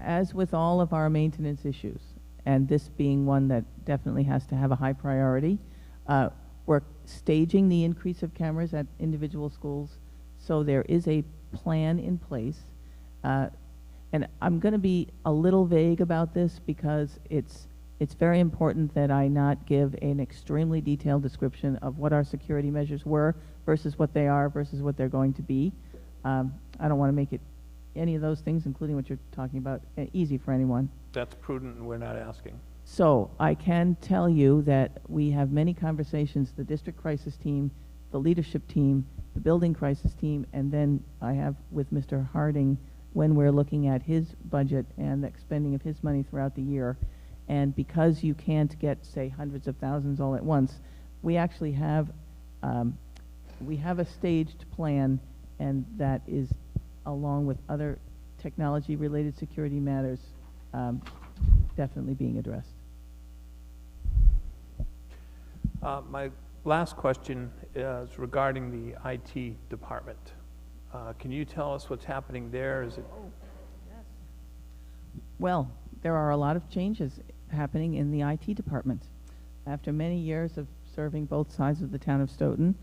Speaker 14: as with all of our maintenance issues, and this being one that definitely has to have a high priority, we're staging the increase of cameras at individual schools, so there is a plan in place. And I'm going to be a little vague about this because it's very important that I not give an extremely detailed description of what our security measures were versus what they are versus what they're going to be. I don't want to make it any of those things, including what you're talking about, easy for anyone.
Speaker 3: That's prudent, and we're not asking.
Speaker 14: So I can tell you that we have many conversations, the district crisis team, the leadership team, the building crisis team, and then I have with Mr. Harding when we're looking at his budget and the expending of his money throughout the year. And because you can't get, say, hundreds of thousands all at once, we actually have a staged plan, and that is along with other technology-related security matters definitely being addressed.
Speaker 3: My last question is regarding the IT department. Can you tell us what's happening there? Is it?
Speaker 14: Well, there are a lot of changes happening in the IT department. After many years of serving both sides of the town of Stoughton,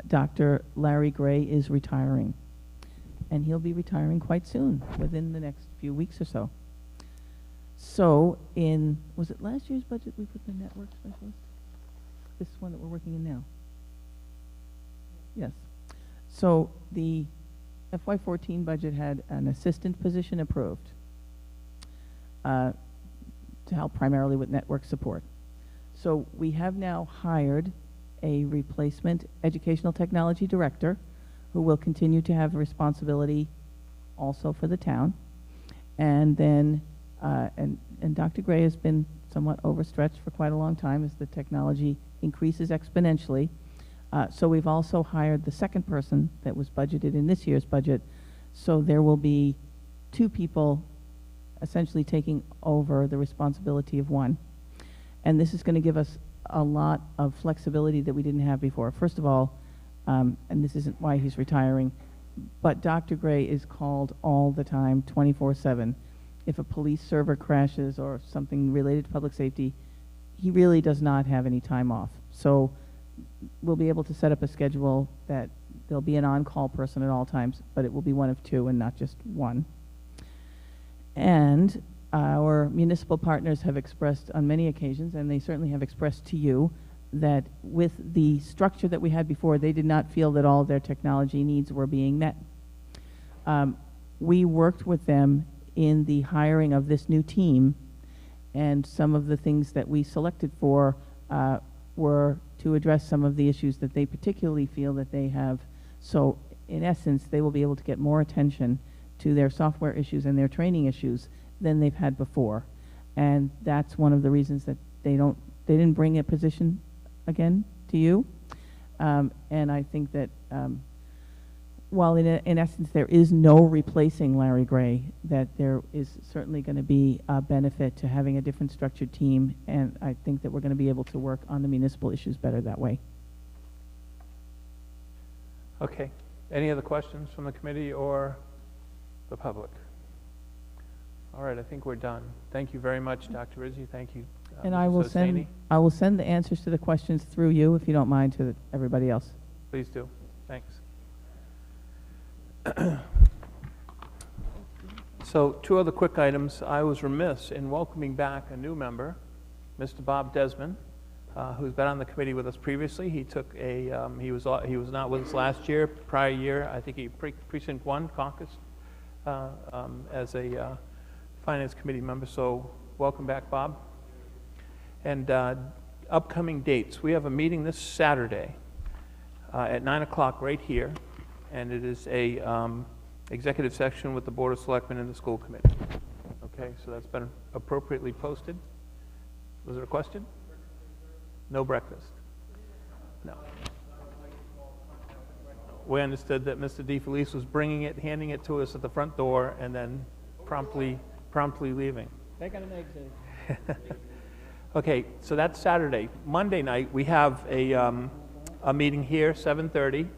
Speaker 14: Dr. Larry Gray is retiring. And he'll be retiring quite soon, within the next few weeks or so. So was it last year's budget we put the network specialist? This one that we're working in now? Yes. So the FY14 budget had an assistant position approved to help primarily with network support. So we have now hired a replacement educational technology director who will continue to have responsibility also for the town. And then, and Dr. Gray has been somewhat overstretched for quite a long time as the technology increases exponentially. So we've also hired the second person that was budgeted in this year's budget. So there will be 2 people essentially taking over the responsibility of one. And this is going to give us a lot of flexibility that we didn't have before. First of all, and this isn't why he's retiring, but Dr. Gray is called all the time, 24/7. If a police server crashes or something related to public safety, he really does not have any time off. So we'll be able to set up a schedule that there'll be an on-call person at all times, but it will be one of 2 and not just one. And our municipal partners have expressed on many occasions, and they certainly have expressed to you, that with the structure that we had before, they did not feel that all their technology needs were being met. We worked with them in the hiring of this new team, and some of the things that we selected for were to address some of the issues that they particularly feel that they have. So in essence, they will be able to get more attention to their software issues and their training issues than they've had before. And that's one of the reasons that they didn't bring a position again to you. And I think that while in essence there is no replacing Larry Gray, that there is certainly going to be a benefit to having a different structured team, and I think that we're going to be able to work on the municipal issues better that way.
Speaker 3: Okay. Any other questions from the committee or the public? All right, I think we're done. Thank you very much, Dr. Rizzi. Thank you.
Speaker 14: And
Speaker 3: Mr.
Speaker 14: I will
Speaker 3: Sosani.
Speaker 14: send the answers to the questions through you, if you don't mind, to everybody else.
Speaker 3: Please do. Thanks. So 2 other quick items. I was remiss in welcoming back a new member, Mr. Bob Desmond, who's been on the committee with us previously. He took he was not with us last year. Prior year, I think he precinct 1 caucus as a finance committee member. So welcome back, Bob. And upcoming dates. We have a meeting this Saturday at 9 o'clock right here, and it is a executive session with the Board of Selectmen and the school committee. Okay, so that's been appropriately posted. Was there a question? No breakfast? No. We understood that Mr. DeFelice was bringing it, handing it to us at the front door, and then promptly leaving.
Speaker 20: Bacon and eggs.
Speaker 3: Okay, so that's Saturday. Monday night, we have a meeting here, 7:30,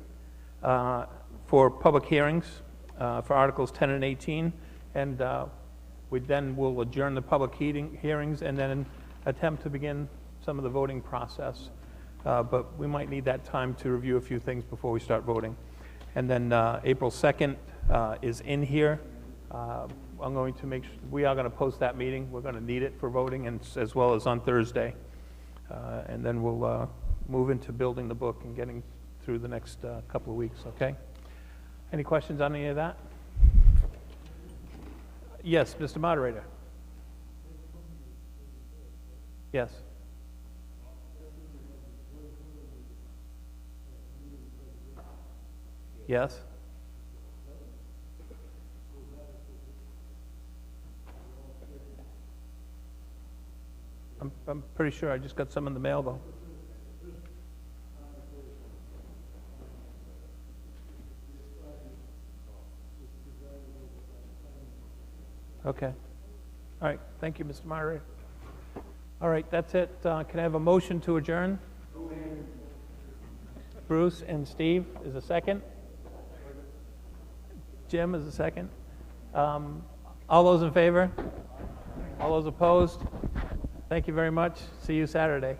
Speaker 3: for public hearings for Articles 10 and 18, and we then will adjourn the public hearings and then attempt to begin some of the voting process. But we might need that time to review a few things before we start voting. And then April 2nd is in here. I'm going to make sure, we are going to post that meeting. We're going to need it for voting, and as well as on Thursday. And then we'll move into building the book and getting through the next couple of weeks, okay? Any questions on any of that? Yes, Mr. Moderator. Yes. Yes. I'm pretty sure I just got some in the mail, though. Okay. All right. Thank you, Mr. Moderator. All right, that's it. Can I have a motion to adjourn? Bruce and Steve is a second. Jim is a second. All those in favor? All those opposed? Thank you very much. See you Saturday.